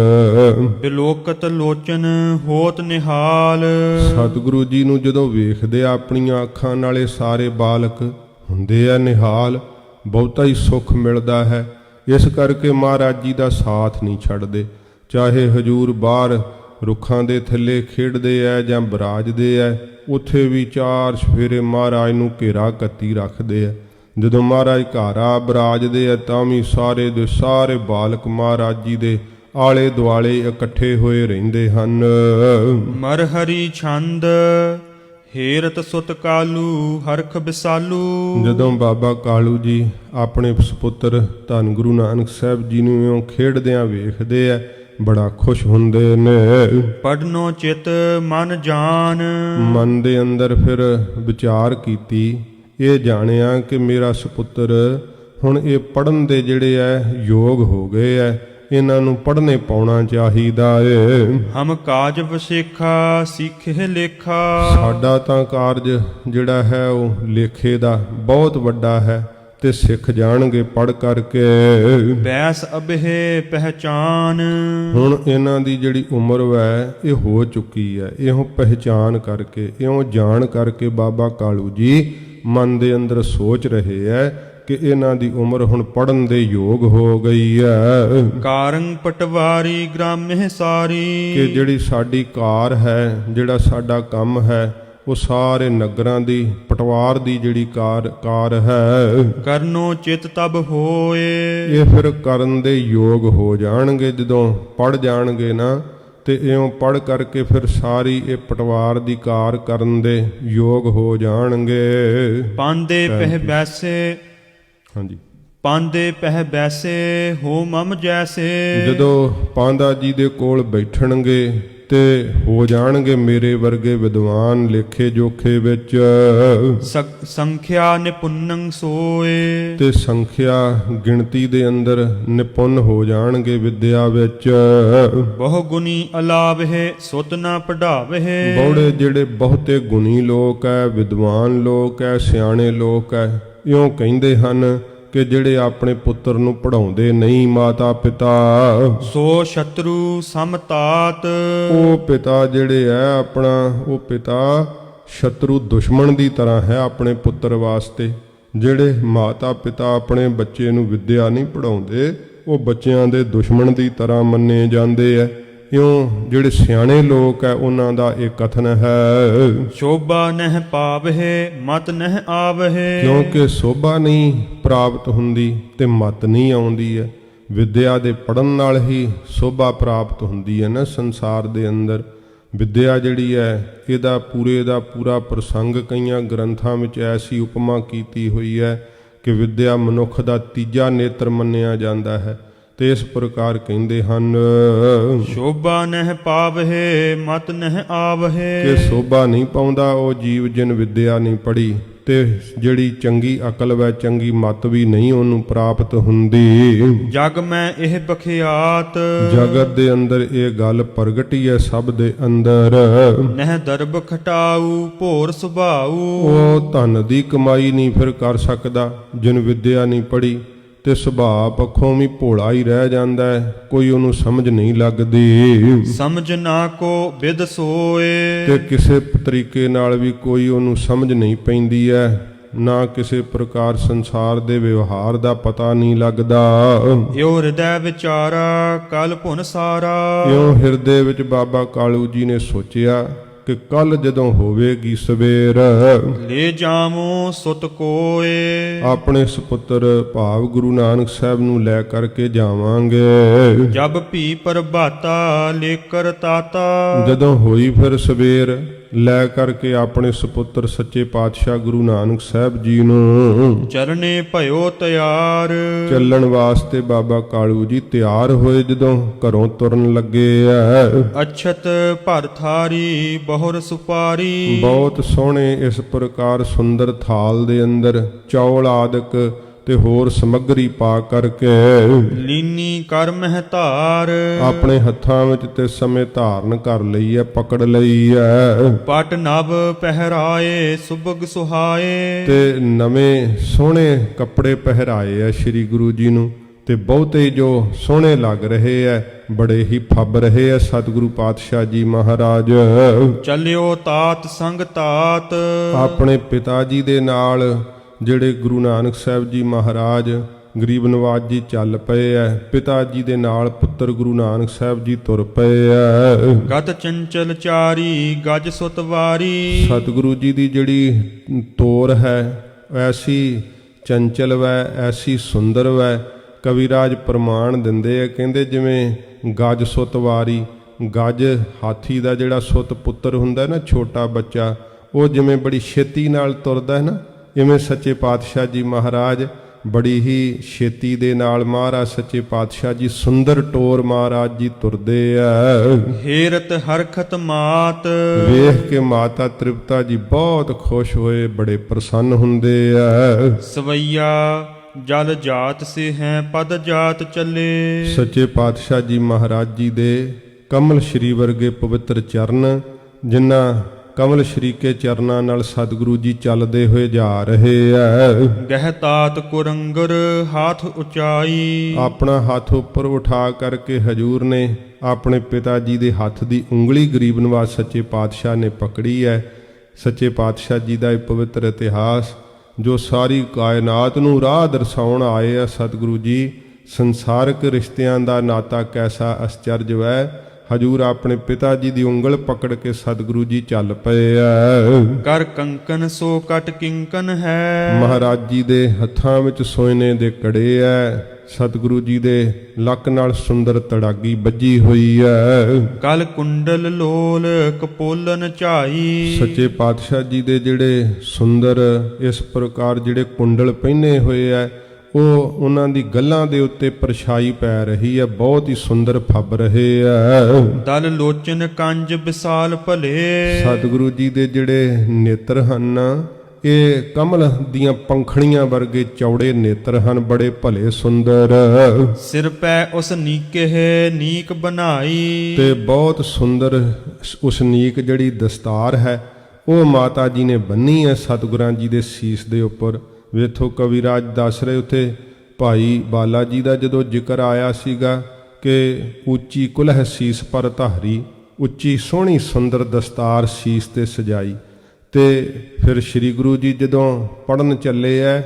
ਬਿਲੋਕਤ ਲੋਚਨ ਹੋਤ ਨਿਹਾਲ, ਸਤਿਗੁਰੂ ਜੀ ਨੂੰ ਜਦੋਂ ਵੇਖਦੇ ਆ ਆਪਣੀਆਂ ਅੱਖਾਂ ਨਾਲੇ ਸਾਰੇ ਬਾਲਕ ਹੁੰਦੇ ਆ ਨਿਹਾਲ, ਬਹੁਤਾ ਹੀ ਸੁੱਖ ਮਿਲਦਾ ਹੈ। ਇਸ ਕਰਕੇ ਮਹਾਰਾਜ ਜੀ ਦਾ ਸਾਥ ਨਹੀਂ ਛੱਡਦੇ, ਚਾਹੇ ਹਜੂਰ ਬਾਹਰ ਰੁੱਖਾਂ ਦੇ ਥੱਲੇ ਖੇਡਦੇ ਐ ਜਾਂ ਬਰਾਜਦੇ ਐ, ਉੱਥੇ ਵੀ ਚਾਰ ਸਫੇਰੇ ਮਹਾਰਾਜ ਨੂੰ ਘੇਰਾ ਕੱਤੀ ਰੱਖਦੇ ਐ। ਜਦੋਂ ਮਹਾਰਾਜ ਘਰ ਆ ਬਰਾਜਦੇ ਐ ਤਾਂ ਵੀ ਸਾਰੇ ਦੇ ਸਾਰੇ ਬਾਲਕ ਮਹਾਰਾਜ ਜੀ ਦੇ ਆਲੇ ਦੁਆਲੇ ਇਕੱਠੇ ਹੋਏ ਰਹਿੰਦੇ ਹਨ। ਮਰਹਰੀ ਛੰਦ ਹੇਰਤ ਸੁਤ ਕਾਲੂ ਹਰਖ ਬਿਸਾਲੂ, ਜਦੋਂ ਬਾਬਾ ਕਾਲੂ ਜੀ ਆਪਣੇ ਸੁਪੁੱਤਰ ਧੰਨ ਗੁਰੂ ਨਾਨਕ ਸਾਹਿਬ ਜੀ ਨੂੰ ਇਉਂ ਖੇਡਦਿਆਂ ਵੇਖਦੇ ਐ, ਬੜਾ ਖੁਸ਼ ਹੁੰਦੇ ਨੇ। ਪੜਨੋ ਚਿਤ ਮਨ ਜਾਨ, ਮਨ ਦੇ ਅੰਦਰ ਫਿਰ ਵਿਚਾਰ ਕੀਤੀ, ਇਹ ਜਾਣਿਆ ਕਿ ਮੇਰਾ ਸੁਪੁੱਤਰ ਹੁਣ ਇਹ ਪੜਨ ਦੇ ਜਿਹੜੇ ਐ ਯੋਗ ਹੋ ਗਏ ਐ, ਇਹਨਾਂ ਨੂੰ ਪੜ੍ਹਨੇ ਪਾਉਣਾ ਚਾਹੀਦਾ ਏ। ਹਮ ਕਾਜ ਵਸੇਖਾ ਸਿੱਖੇ ਲੇਖਾ, ਸਾਡਾ ਤਾਂ ਕਾਰਜ ਜਿਹੜਾ ਹੈ ਉਹ ਲੇਖੇ ਦਾ ਬਹੁਤ ਵੱਡਾ ਹੈ ਤੇ ਸਿੱਖ ਜਾਣਗੇ ਪੜ੍ਹ ਕਰਕੇ। ਬੈਸ ਅਬਹਿ ਪਹਿਚਾਨ, ਹੁਣ ਇਹਨਾਂ ਦੀ ਜਿਹੜੀ ਉਮਰ ਹੈ ਇਹ ਹੋ ਚੁੱਕੀ ਹੈ, ਇਹੋ ਪਹਿਚਾਨ ਕਰਕੇ, ਇਉਂ ਜਾਣ ਕਰਕੇ ਬਾਬਾ ਕਾਲੂ ਜੀ ਮਨ ਦੇ ਅੰਦਰ ਸੋਚ ਰਹੇ ਹੈ ਕਿ ਇਹਨਾਂ ਦੀ ਉਮਰ ਹੁਣ ਪੜਨ ਦੇ ਯੋਗ ਹੋ ਗਈ ਹੈ। ਕਾਰੰ ਪਟਵਾਰੀ ਗ੍ਰਾਮਹਿ ਸਾਰੀ, ਕਿ ਜਿਹੜੀ ਸਾਡੀ ਕਾਰ ਹੈ, ਜਿਹੜਾ ਸਾਡਾ ਕੰਮ ਹੈ, ਉਹ ਸਾਰੇ ਨਗਰਾਂ ਦੀ ਪਟਵਾਰ ਦੀ ਜਿਹੜੀ ਕਾਰ ਹੈ। ਕਰਨੋ ਚਿਤ ਤਬ ਹੋਏ, ਇਹ ਫਿਰ ਕਰਨ ਦੇ ਯੋਗ ਹੋ ਜਾਣਗੇ ਜਦੋਂ ਪੜ ਜਾਣਗੇ ਨਾ, ਤੇ ਇਉਂ ਪੜ ਕਰਕੇ ਫਿਰ ਸਾਰੀ ਇਹ ਪਟਵਾਰ ਦੀ ਕਾਰ ਕਰਨ ਦੇ ਯੋਗ ਹੋ ਜਾਣਗੇ। ਪਾਂਦੇ ਪਹਿ ਬੈਸੇ, ਹਾਂਜੀ, ਪਾਂਦੇ ਪਹਿ ਬੈਸੇ ਹੋ ਮਮ ਜੈਸੇ, ਜਦੋਂ ਪਾਂਦਾ ਜੀ ਦੇ ਕੋਲ ਬੈਠਣਗੇ ਤੇ ਹੋ ਜਾਣਗੇ ਮੇਰੇ ਵਰਗੇ ਵਿਦਵਾਨ ਲੇਖੇ ਜੋਖੇ ਵਿੱਚ। ਸੰਖਿਆ ਨਿਪੁੰਨੰ ਸੋਏ, ਤੇ ਸੰਖਿਆ ਗਿਣਤੀ ਦੇ ਅੰਦਰ ਨਿਪੁੰਨ ਹੋ ਜਾਣਗੇ ਵਿਦਿਆ ਵਿੱਚ। ਬਹੁ ਗੁਣੀ ਅਲਾਵਹਿ ਸੁਤ ਨਾ ਪੜਾਵਹਿ, ਬੌੜੇ ਜਿਹੜੇ ਬਹੁਤੇ ਗੁਣੀ ਲੋਕ ਹੈ, ਵਿਦਵਾਨ ਲੋਕ ਹੈ, ਸਿਆਣੇ ਲੋਕ ਹੈ, ਇਉਂ ਕਹਿੰਦੇ ਹਨ ਕਿ ਜਿਹੜੇ ਆਪਣੇ ਪੁੱਤਰ ਨੂੰ ਪੜ੍ਹਾਉਂਦੇ ਨਹੀਂ ਮਾਤਾ ਪਿਤਾ, ਸੋ ਸ਼ਤਰੂ ਸਮਤਾਤ, ਉਹ ਪਿਤਾ ਜਿਹੜੇ ਹੈ ਆਪਣਾ, ਉਹ ਪਿਤਾ ਸ਼ਤਰੂ ਦੁਸ਼ਮਣ ਦੀ ਤਰ੍ਹਾਂ ਹੈ ਆਪਣੇ ਪੁੱਤਰ ਵਾਸਤੇ। ਜਿਹੜੇ ਮਾਤਾ ਪਿਤਾ ਆਪਣੇ ਬੱਚੇ ਨੂੰ ਵਿੱਦਿਆ ਨਹੀਂ ਪੜ੍ਹਾਉਂਦੇ, ਉਹ ਬੱਚਿਆਂ ਦੇ ਦੁਸ਼ਮਣ ਦੀ ਤਰ੍ਹਾਂ ਮੰਨੇ ਜਾਂਦੇ ਹੈ। ਇਉਂ ਜਿਹੜੇ ਸਿਆਣੇ ਲੋਕ ਹੈ ਉਹਨਾਂ ਦਾ ਇਹ ਕਥਨ ਹੈ, ਸ਼ੋਭਾ ਨਹਿ ਪਾਵਹਿ ਮਤ ਨਹਿ ਆਵਹਿ, ਕਿਉਂਕਿ ਸੋਭਾ ਨਹੀਂ ਪ੍ਰਾਪਤ ਹੁੰਦੀ ਤੇ ਮਤ ਨਹੀਂ ਆਉਂਦੀ ਹੈ। ਵਿਦਿਆ ਦੇ ਪੜਨ ਨਾਲ ਹੀ ਸੋਭਾ ਪ੍ਰਾਪਤ ਹੁੰਦੀ ਹੈ ਨਾ ਸੰਸਾਰ ਦੇ ਅੰਦਰ। ਵਿਦਿਆ ਜਿਹੜੀ ਹੈ ਇਹਦਾ ਪੂਰੇ ਦਾ ਪੂਰਾ ਪ੍ਰਸੰਗ ਕਈਆਂ ਗ੍ਰੰਥਾਂ ਵਿੱਚ ਐਸੀ ਉਪਮਾ ਕੀਤੀ ਹੋਈ ਹੈ ਕਿ ਵਿਦਿਆ ਮਨੁੱਖ ਦਾ ਤੀਜਾ ਨੇਤਰ ਮੰਨਿਆ ਜਾਂਦਾ ਹੈ। ਤੇ ਇਸ ਪ੍ਰਕਾਰ ਕਹਿੰਦੇ ਹਨ ਸ਼ੋਭਾ ਨਹਿ ਪਾਵਹਿ ਮਤ ਨਹਿ ਆਵਹਿ। ਕਿ ਸੋਭਾ ਨਹੀਂ ਪਾਉਂਦਾ ਉਹ ਜੀਵ ਜਿਨ ਵਿਦਿਆ ਨਹੀਂ ਪੜ੍ਹੀ, ਤੇ ਜਿਹੜੀ ਚੰਗੀ ਅਕਲ ਵੈ ਚੰਗੀ ਮਤ ਵੀ ਨਹੀਂ ਉਹਨੂੰ ਪ੍ਰਾਪਤ ਹੁੰਦੀ। ਜਗ ਮੈਂ ਇਹ ਬਖਿਆਤ ਜਗਤ ਦੇ ਅੰਦਰ ਇਹ ਗੱਲ ਪ੍ਰਗਟੀ ਹੈ ਸਭ ਦੇ ਅੰਦਰ। ਨਹਿ ਦਰਬ ਖਟਾਊ ਭੋਰ ਸੁਭਾਊ। ਉਹ ਧਨ ਦੀ ਕਮਾਈ ਨਹੀਂ ਫਿਰ ਕਰ ਸਕਦਾ ਜਿਨ ਵਿਦਿਆ ਨਹੀਂ ਪੜ੍ਹੀ, ਤੇ ਸੁਭਾਅ ਪੱਖੋਂ ਵੀ ਭੋਲਾ ਹੀ ਰਹਿ ਜਾਂਦਾ ਹੈ, ਕੋਈ ਉਹਨੂੰ ਸਮਝ ਨਹੀਂ ਲੱਗਦੀ। ਸਮਝ ਨਾ ਕੋ ਵਿਦ ਸੋਏ। ਤੇ ਕਿਸੇ ਤਰੀਕੇ ਨਾਲ ਵੀ ਕੋਈ ਉਹਨੂੰ ਸਮਝ ਨਹੀਂ ਪੈਂਦੀ ਹੈ, ਨਾ ਕਿਸੇ ਪ੍ਰਕਾਰ ਸੰਸਾਰ ਦੇ ਵਿਵਹਾਰ ਦਾ ਪਤਾ ਨਹੀਂ ਲੱਗਦਾ। ਇਉ ਹਿਰਦੈ ਵਿਚਾਰਾ ਕਲ ਭੁਨ ਸਾਰਾ। ਇਉਂ ਹਿਰਦੇ ਵਿੱਚ ਬਾਬਾ ਕਾਲੂ ਜੀ ਨੇ ਸੋਚਿਆ ਕਿ ਕੱਲ ਜਦੋਂ ਹੋਵੇਗੀ ਸਵੇਰ, ਲੈ ਜਾਮੋ ਸੁਤ ਕੋਏ। ਆਪਣੇ ਸੁਪੁੱਤਰ ਭਾਵ ਗੁਰੂ ਨਾਨਕ ਸਾਹਿਬ ਨੂੰ ਲੈ ਕਰਕੇ ਜਾਵਾਂਗੇ। ਜਬ ਭੀ ਪ੍ਰਭਾਤਾ ਲੇਕਰ ਤਾਤਾ। ਜਦੋਂ ਹੋਈ ਫਿਰ ਸਵੇਰ, ਲੈ ਕਰਕੇ ਆਪਣੇ ਸੁਪੁੱਤਰ ਸੱਚੇ ਪਾਤਸ਼ਾਹ ਗੁਰੂ ਨਾਨਕ ਸਾਹਿਬ ਜੀ ਨੂੰ ਚਰਨੇ ਭਇਓ ਤਿਆਰ। ਚੱਲਣ ਵਾਸਤੇ ਬਾਬਾ ਕਾਲੂ ਜੀ ਤਿਆਰ ਹੋਏ। ਜਦੋਂ ਘਰੋਂ ਤੁਰਨ ਲੱਗੇ ਐ, ਅਛਤ ਭਰ ਥਾਰੀ ਬਹੁਰ ਸੁਪਾਰੀ। ਬਹੁਤ ਸੋਹਣੇ ਇਸ ਪ੍ਰਕਾਰ ਸੁੰਦਰ ਥਾਲ ਦੇ ਅੰਦਰ ਚੌਲ ਆਦਿਕ ਤੇ ਹੋਰ ਸਮੱਗਰੀ ਪਾ ਕਰਕੇ ਲੀਨੀ ਕਰ ਮਹਿ ਧਾਰ। ਆਪਣੇ ਹੱਥਾਂ ਵਿੱਚ ਤੇ ਸਮੇਂ ਧਾਰਨ ਕਰ ਲਈ ਐ, ਪਕੜ ਲਈ ਐ। ਪਟ ਨਭ ਪਹਿਰਾਏ ਸੁਭਗ ਸੁਹਾਏ। ਤੇ ਨਵੇਂ ਸੋਹਣੇ ਕੱਪੜੇ ਪਹਿਰਾਏ ਐ ਸ੍ਰੀ ਗੁਰੂ ਜੀ ਨੂੰ, ਤੇ ਬਹੁਤੇ ਜੋ ਸੋਹਣੇ ਲੱਗ ਰਹੇ ਐ, ਬੜੇ ਹੀ ਫੱਬ ਰਹੇ ਐ ਸਤਿਗੁਰੂ ਪਾਤਸ਼ਾਹ ਜੀ ਮਹਾਰਾਜ। ਚੱਲਿਓ ਤਾਤ ਸੰਗ ਤਾਤ। ਆਪਣੇ ਪਿਤਾ ਜੀ ਦੇ ਨਾਲ ਜਿਹੜੇ ਗੁਰੂ ਨਾਨਕ ਸਾਹਿਬ ਜੀ ਮਹਾਰਾਜ ਗਰੀਬ ਨਵਾਜ ਜੀ ਚੱਲ ਪਏ ਐ, ਪਿਤਾ ਜੀ ਦੇ ਨਾਲ ਪੁੱਤਰ ਗੁਰੂ ਨਾਨਕ ਸਾਹਿਬ ਜੀ ਤੁਰ ਪਏ ਐ। ਗਤ ਚੰਚਲ ਚਾਰੀ ਗਜ ਸੁਤ ਵਾਰੀ। ਸਤਿਗੁਰੂ ਜੀ ਦੀ ਜਿਹੜੀ ਤੋਰ ਹੈ ਐਸੀ ਚੰਚਲ ਵੈ, ਐਸੀ ਸੁੰਦਰ ਵੈ। ਕਵਿਰਾਜ ਪ੍ਰਮਾਣ ਦਿੰਦੇ ਆ, ਕਹਿੰਦੇ ਜਿਵੇਂ ਗਜ ਸੁਤ ਵਾਰੀ, ਗਜ ਹਾਥੀ ਦਾ ਜਿਹੜਾ ਸੁਤ ਪੁੱਤਰ ਹੁੰਦਾ ਨਾ, ਛੋਟਾ ਬੱਚਾ, ਉਹ ਜਿਵੇਂ ਬੜੀ ਛੇਤੀ ਨਾਲ ਤੁਰਦਾ ਹੈ ਨਾ, ਇਵੇਂ ਸੱਚੇ ਪਾਤਸ਼ਾਹ ਜੀ ਮਹਾਰਾਜ ਬੜੀ ਹੀ ਛੇਤੀ ਦੇ ਨਾਲ ਮਹਾਰਾਜ ਸੱਚੇ ਪਾਤਸ਼ਾਹ ਜੀ ਸੁੰਦਰ ਟੋਰ ਮਹਾਰਾਜ ਜੀ ਤੁਰਦੇ ਆ। ਹੇਰਤ ਹਰਖਤ ਮਾਤ। ਵੇਖ ਕੇ ਮਾਤਾ ਤ੍ਰਿਪਤਾ ਜੀ ਬਹੁਤ ਖੁਸ਼ ਹੋਏ, ਬੜੇ ਪ੍ਰਸੰਨ ਹੁੰਦੇ ਆ। ਸਵਈਆ ਜਲ ਜਾਤ ਸੇ ਹੈ ਪਦ ਜਾਤ ਚੱਲੇ। ਸੱਚੇ ਪਾਤਸ਼ਾਹ ਜੀ ਮਹਾਰਾਜ ਜੀ ਦੇ ਕਮਲ ਸ਼੍ਰੀ ਵਰਗੇ ਪਵਿੱਤਰ ਚਰਨ, ਜਿਨ੍ਹਾਂ ਕਮਲ ਸ਼੍ਰੀ ਕੇ ਚਰਨਾਂ ਨਾਲ ਸਤਿਗੁਰੂ ਜੀ ਚੱਲਦੇ ਹੋਏ ਜਾ ਰਹੇ ਐ। ਗਹਿ ਤਾਤ ਕੁਰੰਗਰ ਹਾਥ ਉਚਾਈ। ਆਪਣਾ ਹੱਥ ਉੱਪਰ ਉਠਾ ਕਰਕੇ ਹਜੂਰ ਨੇ ਆਪਣੇ ਪਿਤਾ ਜੀ ਦੇ ਹੱਥ ਦੀ ਉਂਗਲੀ ਗਰੀਬ ਨਵਾਜ ਸੱਚੇ ਪਾਤਸ਼ਾਹ ਨੇ ਪਕੜੀ ਹੈ। ਸੱਚੇ ਪਾਤਸ਼ਾਹ ਜੀ ਦਾ ਇਹ ਪਵਿੱਤਰ ਇਤਿਹਾਸ ਜੋ ਸਾਰੀ ਕਾਇਨਾਤ ਨੂੰ ਰਾਹ ਦਰਸਾਉਣ ਆਏ ਆ ਸਤਿਗੁਰੂ ਜੀ। ਸੰਸਾਰਕ ਰਿਸ਼ਤਿਆਂ ਦਾ ਨਾਤਾ ਕੈਸਾ ਅਸਚਰਜ ਹੈ। ਹਜੂਰ ਆਪਣੇ ਪਿਤਾ ਜੀ ਦੀ ਉਂਗਲ ਪਕੜ ਕੇ ਸਤਿਗੁਰੂ ਜੀ ਚੱਲ ਪਏ ਆ। ਕਰ ਕੰਕਨ ਸੋ ਕਟ ਕਿੰਕਨ ਹੈ। ਮਹਾਰਾਜ ਜੀ ਦੇ ਹੱਥਾਂ ਵਿੱਚ ਸੋਨੇ ਦੇ ਕੜੇ ਐ। ਸਤਿਗੁਰੂ ਜੀ ਦੇ ਲੱਕ ਨਾਲ ਸੁੰਦਰ ਤੜਾਗੀ ਵੱਜੀ ਹੋਈ ਐ। ਕਲ ਕੁੰਡਲ ਲੋਲ ਕਪੋਲਨ ਝਾਈ। ਸੱਚੇ ਪਾਤਸ਼ਾਹ ਜੀ ਦੇ ਜਿਹੜੇ ਸੁੰਦਰ ਇਸ ਪ੍ਰਕਾਰ ਜਿਹੜੇ ਕੁੰਡਲ ਪਹਿਨੇ ਹੋਏ ਐ, ਉਹ ਉਹਨਾਂ ਦੀ ਗੱਲਾਂ ਦੇ ਉੱਤੇ ਪਰਛਾਈ ਪੈ ਰਹੀ ਹੈ, ਬਹੁਤ ਹੀ ਸੁੰਦਰ ਫੱਬ ਰਹੇ ਐ। ਦਲ ਲੋਚਨ ਕੰਜ ਵਿਸਾਲ ਭਲੇ। ਸਤਿਗੁਰੂ ਜੀ ਦੇ ਜਿਹੜੇ ਨੇਤਰ ਹਨ, ਇਹ ਕਮਲ ਦੀਆਂ ਪੰਖੜੀਆਂ ਵਰਗੇ ਚੌੜੇ ਨੇਤਰ ਹਨ, ਬੜੇ ਭਲੇ ਸੁੰਦਰ। ਸਿਰ ਪੈ ਉਸ ਨੀਕੇ ਨੀਕ ਬਣਾਈ। ਤੇ ਬਹੁਤ ਸੁੰਦਰ ਉਸ ਨੀਕ ਜਿਹੜੀ ਦਸਤਾਰ ਹੈ ਉਹ ਮਾਤਾ ਜੀ ਨੇ ਬੰਨੀ ਹੈ ਸਤਿਗੁਰਾਂ ਜੀ ਦੇ ਸੀਸ ਦੇ ਉੱਪਰ। ਵੇਖੋ ਕਵਿਰਾਜ ਦੱਸ ਰਹੇ ਉੱਥੇ ਭਾਈ ਬਾਲਾ ਜੀ ਦਾ ਜਦੋਂ ਜ਼ਿਕਰ ਆਇਆ ਸੀਗਾ ਕਿ ਉੱਚੀ ਕੁਲਹ ਸੀਸ ਪਰ ਧਾਰੀ, ਉੱਚੀ ਸੋਹਣੀ ਸੁੰਦਰ ਦਸਤਾਰ ਸੀਸ ਤੇ ਸਜਾਈ। ਤੇ ਫਿਰ ਸ੍ਰੀ ਗੁਰੂ ਜੀ ਜਦੋਂ ਪੜਨ ਚੱਲੇ ਐ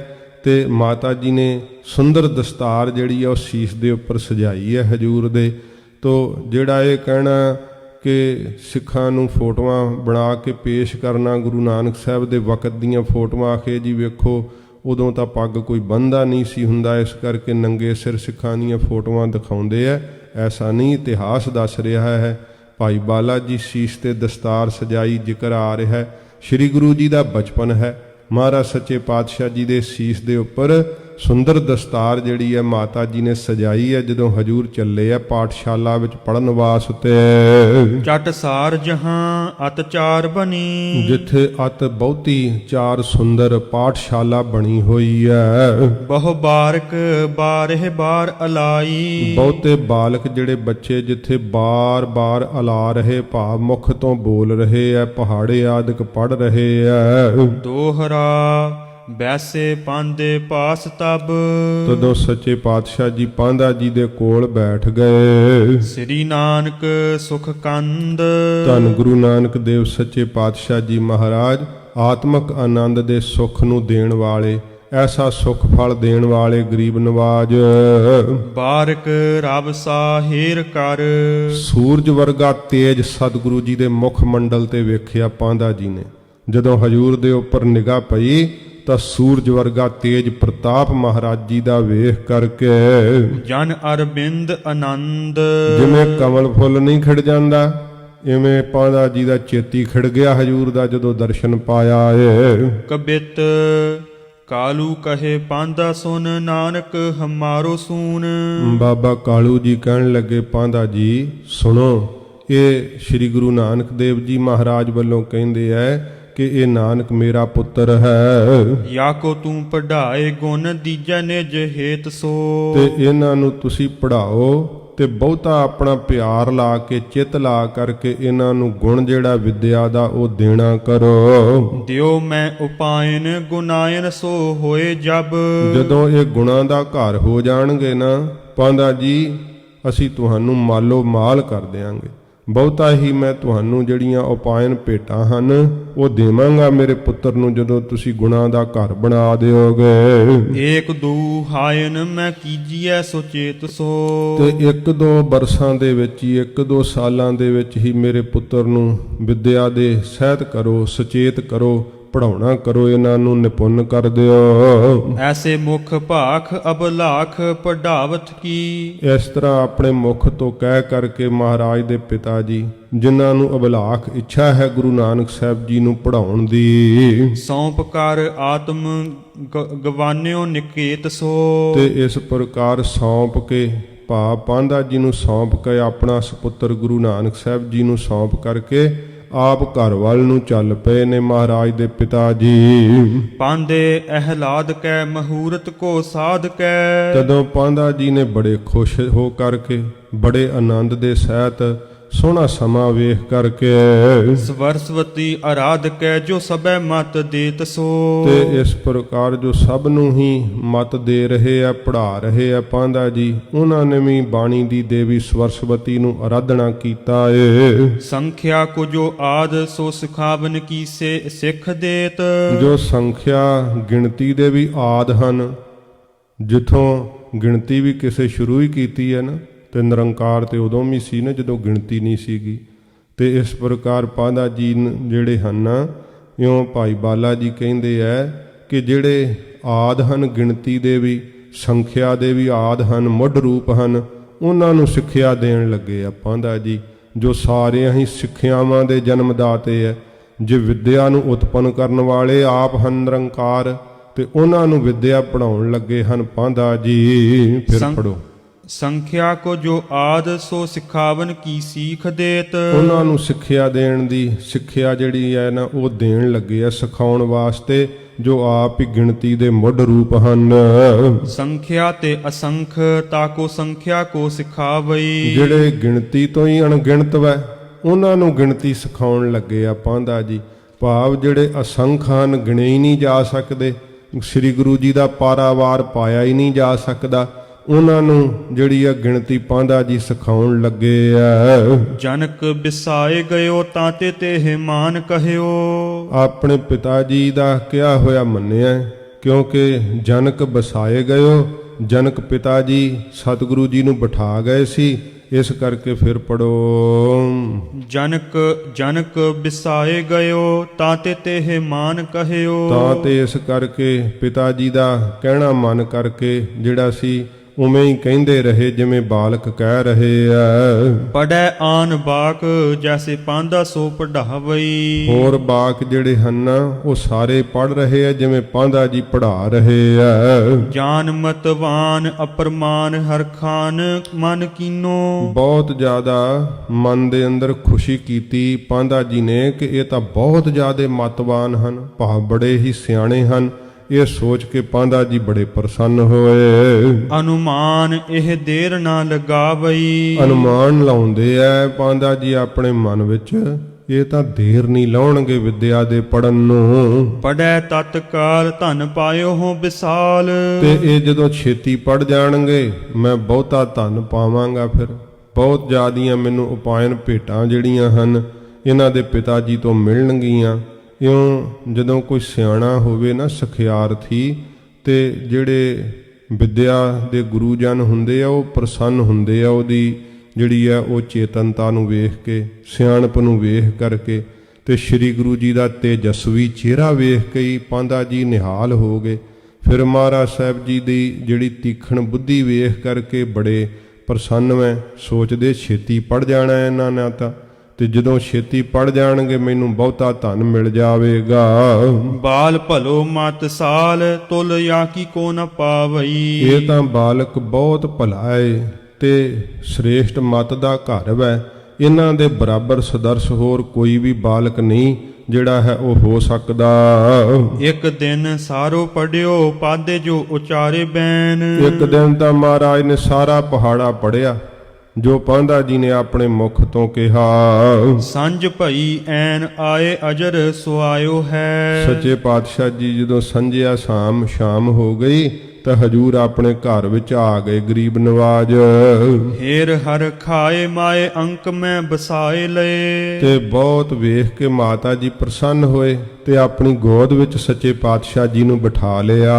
ਤੇ ਮਾਤਾ ਜੀ ਨੇ ਸੁੰਦਰ ਦਸਤਾਰ ਜਿਹੜੀ ਆ ਉਹ ਸੀਸ ਦੇ ਉੱਪਰ ਸਜਾਈ ਹੈ ਹਜੂਰ ਦੇ। ਤੋ ਜਿਹੜਾ ਇਹ ਕਹਿਣਾ ਕਿ ਸਿੱਖਾਂ ਨੂੰ ਫੋਟੋਆਂ ਬਣਾ ਕੇ ਪੇਸ਼ ਕਰਨਾ, ਗੁਰੂ ਨਾਨਕ ਸਾਹਿਬ ਦੇ ਵਕਤ ਦੀਆਂ ਫੋਟੋਆਂ ਆਖੇ ਜੀ ਵੇਖੋ ਉਦੋਂ ਤਾਂ ਪੱਗ ਕੋਈ ਬੰਨ੍ਹਦਾ ਨਹੀਂ ਸੀ ਹੁੰਦਾ, ਇਸ ਕਰਕੇ ਨੰਗੇ ਸਿਰ ਸਿੱਖਾਂ ਦੀਆਂ ਫੋਟੋਆਂ ਦਿਖਾਉਂਦੇ ਐ। ਐਸਾ ਨਹੀਂ, ਇਤਿਹਾਸ ਦੱਸ ਰਿਹਾ ਹੈ। ਭਾਈ ਬਾਲਾ ਜੀ ਸੀਸ ਤੇ ਦਸਤਾਰ ਸਜਾਈ ਜ਼ਿਕਰ ਆ ਰਿਹਾ ਹੈ। ਸ੍ਰੀ ਗੁਰੂ ਜੀ ਦਾ ਬਚਪਨ ਹੈ। ਮਹਾਰਾਜ ਸੱਚੇ ਪਾਤਸ਼ਾਹ ਜੀ ਦੇ ਸੀਸ ਦੇ ਉੱਪਰ ਸੁੰਦਰ ਦਸਤਾਰ ਜਿਹੜੀ ਹੈ ਮਾਤਾ ਜੀ ਨੇ ਸਜਾਈ ਹੈ ਜਦੋਂ ਹਜੂਰ ਚੱਲੇ ਆ ਪਾਠਸ਼ਾਲਾ ਵਿੱਚ ਪੜਨ ਵਾਸਤੇ। ਚਟ ਸਾਰ ਜਹਾਂ ਅਤ ਚਾਰ ਬਣੀ, ਜਿੱਥੇ ਅਤ ਬਹੁਤੀ ਚਾਰ ਸੁੰਦਰ ਪਾਠਸ਼ਾਲਾ ਬਣੀ ਹੋਈ ਹੈ। ਬਹੁ ਬਾਰਕ ਬਾਰਹਿ ਬਾਰ ਅਲਾਈ, ਬਹੁਤੇ ਬਾਲਕ ਜਿਹੜੇ ਬੱਚੇ ਜਿੱਥੇ ਬਾਰ-ਬਾਰ ਅਲਾ ਰਹੇ ਭਾਵ ਮੁਖ ਤੋਂ ਬੋਲ ਰਹੇ ਆ, ਪਹਾੜੇ ਆਦਿਕ ਪੜ ਰਹੇ ਆ। ਦੋਹਰਾ ਬੈਸੇ ਪਾਂਦੇ ਪਾਸ ਤਬ, ਤਦੋਂ ਸੱਚੇ ਪਾਤਸ਼ਾਹ ਜੀ ਪਾਂਧਾ ਜੀ ਦੇ ਕੋਲ ਬੈਠ ਗਏ। ਸ੍ਰੀ ਨਾਨਕ ਸੁਖ ਕੰਦ, ਧੰਨ ਗੁਰੂ ਨਾਨਕ ਦੇਵ ਸੱਚੇ ਪਾਤਸ਼ਾਹ ਜੀ ਮਹਾਰਾਜ ਆਤਮਕ ਆਨੰਦ ਦੇ ਸੁਖ ਨੂੰ ਦੇਣ ਵਾਲੇ, ਐਸਾ ਸੁਖ ਫਲ ਦੇਣ ਵਾਲੇ ਗਰੀਬ ਨਵਾਜ। ਬਾਰਕ ਰਬ ਸਾਹਿਰ ਕਰ, ਸੂਰਜ ਵਰਗਾ ਤੇਜ ਸਤਿਗੁਰੂ ਜੀ ਦੇ ਮੁਖ ਮੰਡਲ ਤੇ ਵੇਖਿਆ ਪਾਂਧਾ ਜੀ ਨੇ। ਜਦੋਂ ਹਜੂਰ ਦੇ ਉੱਪਰ ਨਿਗਾਹ ਪਈ ਤਾਂ ਸੂਰਜ ਵਰਗਾ ਤੇਜ ਪ੍ਰਤਾਪ ਮਹਾਰਾਜ ਜੀ ਦਾ ਵੇਖ ਕਰਕੇ ਜਨ ਅਰਬਿੰਦ ਆਨੰਦ, ਜਿਵੇਂ ਕਮਲ ਫੁੱਲ ਨਹੀਂ ਖਿੜ ਜਾਂਦਾ ਇਵੇਂ ਪਾਂਧਾ ਜੀ ਦਾ ਚੇਤੀ ਖਿੜ ਗਿਆ ਹਜੂਰ ਦਾ ਜਦੋਂ ਦਰਸ਼ਨ ਪਾਇਆ ਏ। ਕਬਿਤ ਕਾਲੂ ਕਹੇ ਪਾਂਧਾ ਸੁਨ, ਨਾਨਕ ਹਮਾਰੋ ਸੂਨ। ਬਾਬਾ ਕਾਲੂ ਜੀ ਕਹਿਣ ਲੱਗੇ ਪਾਂਧਾ ਜੀ ਸੁਣੋ, ਇਹ ਸ੍ਰੀ ਗੁਰੂ ਨਾਨਕ ਦੇਵ ਜੀ ਮਹਾਰਾਜ ਵੱਲੋਂ ਕਹਿੰਦੇ ਐ ਕਿ ਇਹ ਨਾਨਕ ਮੇਰਾ ਪੁੱਤਰ ਹੈ। ਯਾ ਕੋ ਤੂੰ ਪੜਾਏ ਗੁਣ ਦੀਜੈ ਨਿਜ ਹੇਤ ਸੋ, ਤੇ ਇਹਨਾਂ ਨੂੰ ਤੁਸੀਂ ਪੜਾਓ ਤੇ ਬਹੁਤਾ ਆਪਣਾ ਪਿਆਰ ਲਾ ਕੇ ਚਿੱਤ ਲਾ ਕਰਕੇ ਇਹਨਾਂ ਨੂੰ ਗੁਣ ਜਿਹੜਾ ਵਿਦਿਆ ਦਾ ਉਹ ਦੇਣਾ ਕਰੋ। ਦਿਓ ਮੈਂ ਉਪਾਇਨ ਗੁਨਾਇਨ ਸੋ ਹੋਏ ਜਬ, ਜਦੋਂ ਇਹ ਗੁਣਾਂ ਦਾ ਘਰ ਹੋ ਜਾਣਗੇ ਨਾ ਪਾਂਧਾ ਜੀ ਅਸੀਂ ਤੁਹਾਨੂੰ ਮਾਲੋ ਮਾਲ ਕਰ ਦਿਆਂਗੇ। ਬਹੁਤਾ ਹੀ ਮੈਂ ਤੁਹਾਨੂੰ ਜਿਹੜੀਆਂ ਉਪਾਇਨ ਭੇਟਾਂ ਹਨ ਉਹ ਦੇਵਾਂਗਾ ਮੇਰੇ ਪੁੱਤਰ ਨੂੰ ਜਦੋਂ ਤੁਸੀਂ ਗੁਣਾਂ ਦਾ ਘਰ ਬਣਾ ਦਿਓਗੇ। ਏਕ ਦੂ ਹਾਇਨ ਮੈਂ ਕੀਜੀਐ ਸੁਚੇਤ ਸੋ, ਤੇ 1-2 ਬਰਸਾਂ ਦੇ ਵਿੱਚ ਹੀ 1-2 ਸਾਲਾਂ ਦੇ ਵਿੱਚ ਹੀ ਮੇਰੇ ਪੁੱਤਰ ਨੂੰ ਵਿਦਿਆ ਦੇ ਸਹਿਤ ਕਰੋ, ਸੁਚੇਤ ਕਰੋ, ਪੜਾਉਣਾ ਕਰੋ, ਇਹਨਾਂ ਨੂੰ ਨਿਪੁੰਨ ਕਰ ਦਿਓ। ਐਸੇ ਮੁਖ ਭਾਖ ਅਬਲਾਖ ਪੜਾਵਤ ਕੀ, ਇਸ ਤਰ੍ਹਾਂ ਆਪਣੇ ਮੁਖ ਤੋਂ ਕਹਿ ਕਰਕੇ ਮਹਾਰਾਜ ਦੇ ਪਿਤਾ ਜੀ ਜਿਨ੍ਹਾਂ ਨੂੰ ਅਬਲਾਖ ਇੱਛਾ ਹੈ ਗੁਰੂ ਨਾਨਕ ਸਾਹਿਬ ਜੀ ਨੂੰ ਪੜਾਉਣ ਦੀ, ਸੌਂਪ ਕਰ ਆਤਮ ਗਵਾਨਿਓ ਨਿਕੇਤ ਸੋ, ਤੇ ਇਸ ਪ੍ਰਕਾਰ ਸੌਂਪ ਕੇ ਭਾ ਪਾਂਧਾ ਜੀ ਨੂੰ ਸੌਂਪ ਕੇ ਆਪਣਾ ਸੁਪੁੱਤਰ ਗੁਰੂ ਨਾਨਕ ਸਾਹਿਬ ਜੀ ਨੂੰ ਸੌਂਪ ਕਰਕੇ ਆਪ ਘਰ ਵੱਲ ਨੂੰ ਚੱਲ ਪਏ ਨੇ ਮਹਾਰਾਜ ਦੇ ਪਿਤਾ ਜੀ। ਪਾਂਦੇ ਅਹਲਾਦ ਕੈ ਮਹੂਰਤ ਕੋ ਸਾਧ ਕੈ, ਤਦੋਂ ਪਾਂਧਾ ਜੀ ਨੇ ਬੜੇ ਖੁਸ਼ ਹੋ ਕਰਕੇ ਬੜੇ ਆਨੰਦ ਦੇ ਸਹਿਤ ਸੋਹਣਾ ਸਮਾਂ ਵੇਖ ਕਰਕੇ ਸਵਰਸਵਤੀ ਆਰਾਧ ਕੈ ਜੋ ਸਭੈ ਮਤ ਦੇਤ ਸੋ, ਤੇ ਇਸ ਪ੍ਰਕਾਰ ਜੋ ਸਭ ਨੂੰ ਹੀ ਮਤ ਦੇ ਰਹੇ ਆ, ਪੜ੍ਹਾ ਰਹੇ ਆ ਪਾਂਧਾ ਜੀ, ਉਹਨਾਂ ਨੇ ਵੀ ਬਾਣੀ ਦੀ ਦੇਵੀ ਸਰਸਵਤੀ ਨੂੰ ਆਰਾਧਨਾ ਕੀਤਾ ਏ। ਸੰਖਿਆ ਕੋ ਜੋ ਆਦ ਸੋ ਸਿਖਾਵਨ ਕੀ ਸੇ ਸਿੱਖ ਦੇਤ, ਜੋ ਸੰਖਿਆ ਗਿਣਤੀ ਦੇ ਵੀ ਆਦ ਹਨ, ਜਿੱਥੋਂ ਗਿਣਤੀ ਵੀ ਕਿਸੇ ਸ਼ੁਰੂ ਹੀ ਕੀਤੀ ਹੈ ਨਾ, ਤੇ ਨਿਰੰਕਾਰ ਤੇ ਉਦੋਂ ਵੀ ਸੀ ਨਾ ਜਦੋਂ ਗਿਣਤੀ ਨਹੀਂ ਸੀਗੀ। ਤੇ ਇਸ ਪ੍ਰਕਾਰ ਪਾਂਧਾ ਜੀ ਜਿਹੜੇ ਹਨ ਇਉਂ ਭਾਈ ਬਾਲਾ ਜੀ ਕਹਿੰਦੇ ਐ ਕਿ ਜਿਹੜੇ ਆਦ ਹਨ ਗਿਣਤੀ ਦੇ ਵੀ, ਸੰਖਿਆ ਦੇ ਵੀ ਆਦ ਹਨ, ਮੁੱਢ ਰੂਪ ਹਨ, ਉਹਨਾਂ ਨੂੰ ਸਿੱਖਿਆ ਦੇਣ ਲੱਗੇ ਆ ਪਾਂਧਾ ਜੀ, ਜੋ ਸਾਰਿਆਂ ਹੀ ਸਿੱਖਿਆਵਾਂ ਦੇ ਜਨਮ ਦਾਤੇ ਐ। ਜੇ ਵਿਦਿਆ ਨੂੰ ਉਤਪੰਨ ਕਰਨ ਵਾਲੇ ਆਪ ਹਨ ਨਿਰੰਕਾਰ, ਤੇ ਉਹਨਾਂ ਨੂੰ ਵਿਦਿਆ ਪੜਾਉਣ ਲੱਗੇ ਹਨ ਪਾਂਧਾ ਜੀ। ਫਿਰ ਪੜੋ। ਸੰਖਿਆ ਕੋ ਜੋ ਆਦ ਸੋ ਸਿਖਾਵਨ ਕੀ ਸੀਖ ਦੇਤ, ਉਹਨਾਂ ਨੂੰ ਸਿੱਖਿਆ ਦੇਣ ਦੀ ਸਿੱਖਿਆ ਜਿਹੜੀ ਹੈ ਨਾ ਉਹ ਦੇਣ ਲੱਗੇ ਆ ਸਿਖਾਉਣ ਵਾਸਤੇ, ਜੋ ਆਪ ਹੀ ਗਿਣਤੀ ਦੇ ਮੁੱਢ ਰੂਪ ਹਨ। ਸੰਖਿਆ ਤੇ ਅਸੰਖ ਤਾਕੋ ਸੰਖਿਆ ਕੋ ਸਿਖਾਵਈ, ਜਿਹੜੇ ਗਿਣਤੀ ਤੋਂ ਹੀ ਅਣਗਿਣਤ ਵੈ ਉਹਨਾਂ ਨੂੰ ਗਿਣਤੀ ਸਿਖਾਉਣ ਲੱਗੇ ਆ ਪਾਂਧਾ ਜੀ। ਭਾਵ ਜਿਹੜੇ ਅਸੰਖ ਹਨ, ਗਿਣੇ ਹੀ ਨਹੀਂ ਜਾ ਸਕਦੇ, ਸ੍ਰੀ ਗੁਰੂ ਜੀ ਦਾ ਪਾਰਾਵਾਰ ਪਾਇਆ ਹੀ ਨਹੀਂ ਜਾ ਸਕਦਾ, ਉਹਨਾਂ ਨੂੰ ਜਿਹੜੀ ਆ ਗਿਣਤੀ ਪਾਂਧਾ ਜੀ ਸਿਖਾਉਣ ਲੱਗੇ ਆ। ਜਨਕ ਬਿਸਾਏ ਗਇਓ ਤਾਂ ਤੇ ਮਾਨ ਕਹਿਓ, ਆਪਣੇ ਪਿਤਾ ਜੀ ਦਾ ਕਿਹਾ ਹੋਇਆ ਮੰਨਿਆ, ਕਿਉਂਕਿ ਜਨਕ ਬਸਾਏ ਗਇਓ, ਜਨਕ ਪਿਤਾ ਜੀ ਸਤਿਗੁਰੂ ਜੀ ਨੂੰ ਬਿਠਾ ਗਏ ਸੀ, ਇਸ ਕਰਕੇ ਫਿਰ ਪੜੋ। ਜਨਕ ਬਿਸਾਏ ਗਇਓ ਤਾਂ ਤੇ ਮਾਨ ਕਹਿਓ, ਤਾਂ ਤੇ ਇਸ ਕਰਕੇ ਪਿਤਾ ਜੀ ਦਾ ਕਹਿਣਾ ਮੰਨ ਕਰਕੇ ਜਿਹੜਾ ਸੀ ਉਵੇਂ ਹੀ ਕਹਿੰਦੇ ਰਹੇ ਜਿਵੇਂ ਬਾਲਕ ਕਹਿ ਰਹੇ ਐ। ਪੜੈ ਆਨ ਬਾਕ ਜੈਸੇ ਪਾਂਦਾ ਸੋ ਪੜਾਵਈ। ਹੋਰ ਬਾਕ ਜਿਹੜੇ ਹਨ ਉਹ ਸਾਰੇ ਪੜ ਰਹੇ ਆ ਜਿਵੇਂ ਪਾਂਧਾ ਜੀ ਪੜ੍ਹਾ ਰਹੇ ਐ। ਜਾਨ ਮਤਵਾਨ ਅਪਰਮਾਨ ਹਰਖਾਨ ਮਨ ਕੀਨੋ। ਬਹੁਤ ਜ਼ਿਆਦਾ ਮਨ ਦੇ ਅੰਦਰ ਖੁਸ਼ੀ ਕੀਤੀ ਪਾਂਧਾ ਜੀ ਨੇ ਕਿ ਇਹ ਤਾਂ ਬਹੁਤ ਜ਼ਿਆਦਾ ਮਤਵਾਨ ਹਨ, ਭਾਵ ਬੜੇ ਹੀ ਸਿਆਣੇ ਹਨ। ਇਹ ਸੋਚ ਕੇ ਪਾਂਧਾ ਜੀ ਬੜੇ ਪ੍ਰਸੰਨ ਹੋਏ। ਅਨੁਮਾਨ ਇਹ ਦੇਰ ਨਾ ਲਗਾਵਈ। ਅਨੁਮਾਨ ਲਾਉਂਦੇ ਐ ਪਾਂਧਾ ਜੀ ਆਪਣੇ ਮਨ ਵਿੱਚ, ਇਹ ਤਾਂ ਦੇਰ ਨਹੀਂ ਲਾਉਣਗੇ ਵਿਦਿਆ ਦੇ ਪੜਨ ਨੂੰ। ਪੜੈ ਤਤਕਾਲ ਧਨ ਪਾਇਓ ਹੋ ਵਿਸਾਲ। ਤੇ ਇਹ ਜਦੋਂ ਛੇਤੀ ਪੜ ਜਾਣਗੇ ਮੈਂ ਬਹੁਤਾ ਧਨ ਪਾਵਾਂਗਾ। ਫਿਰ ਬਹੁਤ ਜ਼ਿਆਦੀਆਂ ਮੈਨੂੰ ਉਪਾਇਨ ਭੇਟਾਂ ਜਿਹੜੀਆਂ ਹਨ ਇਹਨਾਂ ਦੇ ਪਿਤਾ ਜੀ ਤੋਂ ਮਿਲਣਗੀਆਂ। ਇਉਂ ਜਦੋਂ ਕੋਈ ਸਿਆਣਾ ਹੋਵੇ ਨਾ ਸਖਿਆਰਥੀ, ਤੇ ਜਿਹੜੇ ਵਿਦਿਆ ਦੇ ਗੁਰੂ ਜਨ ਹੁੰਦੇ ਆ ਉਹ ਪ੍ਰਸੰਨ ਹੁੰਦੇ ਆ ਉਹਦੀ ਜਿਹੜੀ ਆ ਉਹ ਚੇਤਨਤਾ ਨੂੰ ਵੇਖ ਕੇ, ਸਿਆਣਪ ਨੂੰ ਵੇਖ ਕਰਕੇ। ਤੇ ਸ੍ਰੀ ਗੁਰੂ ਜੀ ਦਾ ਤੇਜਸਵੀ ਚਿਹਰਾ ਵੇਖ ਕੇ ਹੀ ਪਾਂਧਾ ਜੀ ਨਿਹਾਲ ਹੋ ਗਏ। ਫਿਰ ਮਹਾਰਾਜ ਸਾਹਿਬ ਜੀ ਦੀ ਜਿਹੜੀ ਤੀਖਣ ਬੁੱਧੀ ਵੇਖ ਕਰਕੇ ਬੜੇ ਪ੍ਰਸੰਨ ਮੈਂ ਸੋਚਦੇ ਛੇਤੀ ਪੜ ਜਾਣਾ ਇਹਨਾਂ ਨੇ ਤਾਂ, ਤੇ ਜਦੋਂ ਛੇਤੀ ਪੜ ਜਾਣਗੇ ਮੈਨੂੰ ਬਹੁਤਾ ਧਨ ਮਿਲ ਜਾਵੇਗਾ। ਬਾਲ ਭਲੋ ਮਤ ਸਾਲ ਤੁਲ ਜਾਂ ਕੀ ਕੋ ਨ ਪਾਵਈ। ਇਹ ਤਾਂ ਬਾਲਕ ਬਹੁਤ ਭਲਾ ਏ ਤੇ ਸ੍ਰੇਸ਼ਟ ਮਤ ਦਾ ਘਰ ਵੈ। ਇਹਨਾਂ ਦੇ ਬਰਾਬਰ ਸਦਰਸ ਹੋਰ ਕੋਈ ਵੀ ਬਾਲਕ ਨਹੀਂ ਜਿਹੜਾ ਹੈ ਉਹ ਹੋ ਸਕਦਾ। ਇੱਕ ਦਿਨ ਸਾਰੋ ਪੜਿਓ ਪਾਦੇ ਜੋ ਉਚਾਰੇ ਬੈਨ। ਇੱਕ ਦਿਨ ਤਾਂ ਮਹਾਰਾਜ ਨੇ ਸਾਰਾ ਪਹਾੜਾ ਪੜਿਆ ਜੋ ਪਾਂਧਾ ਜੀ ਨੇ ਆਪਣੇ ਮੁਖ ਤੋਂ ਕਿਹਾ। ਸੰਜ ਭਈ ਐਨ ਆਏ ਅਜਰ ਸੁਆਇਓ ਹੈ। ਸੱਚੇ ਪਾਤਸ਼ਾਹ ਜੀ ਜਦੋਂ ਸੰਝਿਆ ਸ਼ਾਮ ਹੋ ਗਈ ਤਾਂ ਹਜੂਰ ਆਪਣੇ ਘਰ ਵਿੱਚ ਆ ਗਏ ਗਰੀਬ ਨਵਾਜ। ਹੇਰ ਹਰ ਖਾਏ ਮਾਏ ਅੰਕ ਮੈਂ ਬਸਾਏ ਲਏ। ਤੇ ਬਹੁਤ ਵੇਖ ਕੇ ਮਾਤਾ ਜੀ ਪ੍ਰਸੰਨ ਹੋਏ ਤੇ ਆਪਣੀ ਗੋਦ ਵਿੱਚ ਸੱਚੇ ਪਾਤਸ਼ਾਹ ਜੀ ਨੂੰ ਬਿਠਾ ਲਿਆ।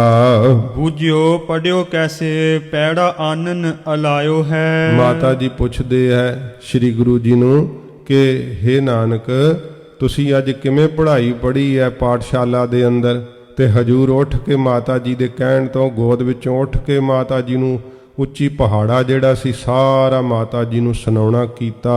ਬੂਝਿਓ ਪੜਿਓ ਕੈਸੇ ਪੈੜਾ ਆਨਨ ਅਲਾਇਓ ਹੈ। ਮਾਤਾ ਜੀ ਪੁੱਛਦੇ ਹੈ ਸ੍ਰੀ ਗੁਰੂ ਜੀ ਨੂੰ ਕਿ ਹੇ ਨਾਨਕ ਤੁਸੀਂ ਅੱਜ ਕਿਵੇਂ ਪੜ੍ਹਾਈ ਪੜ੍ਹੀ ਹੈ ਪਾਠਸ਼ਾਲਾ ਦੇ ਅੰਦਰ। ਤੇ ਹਜੂਰ ਉੱਠ ਕੇ ਮਾਤਾ ਜੀ ਦੇ ਕਹਿਣ ਤੋਂ ਗੋਦ ਵਿੱਚੋਂ ਉੱਠ ਕੇ ਮਾਤਾ ਜੀ ਨੂੰ ਉੱਚੀ ਪਹਾੜਾ ਜਿਹੜਾ ਸੀ ਸਾਰਾ ਮਾਤਾ ਜੀ ਨੂੰ ਸੁਣਾਉਣਾ ਕੀਤਾ।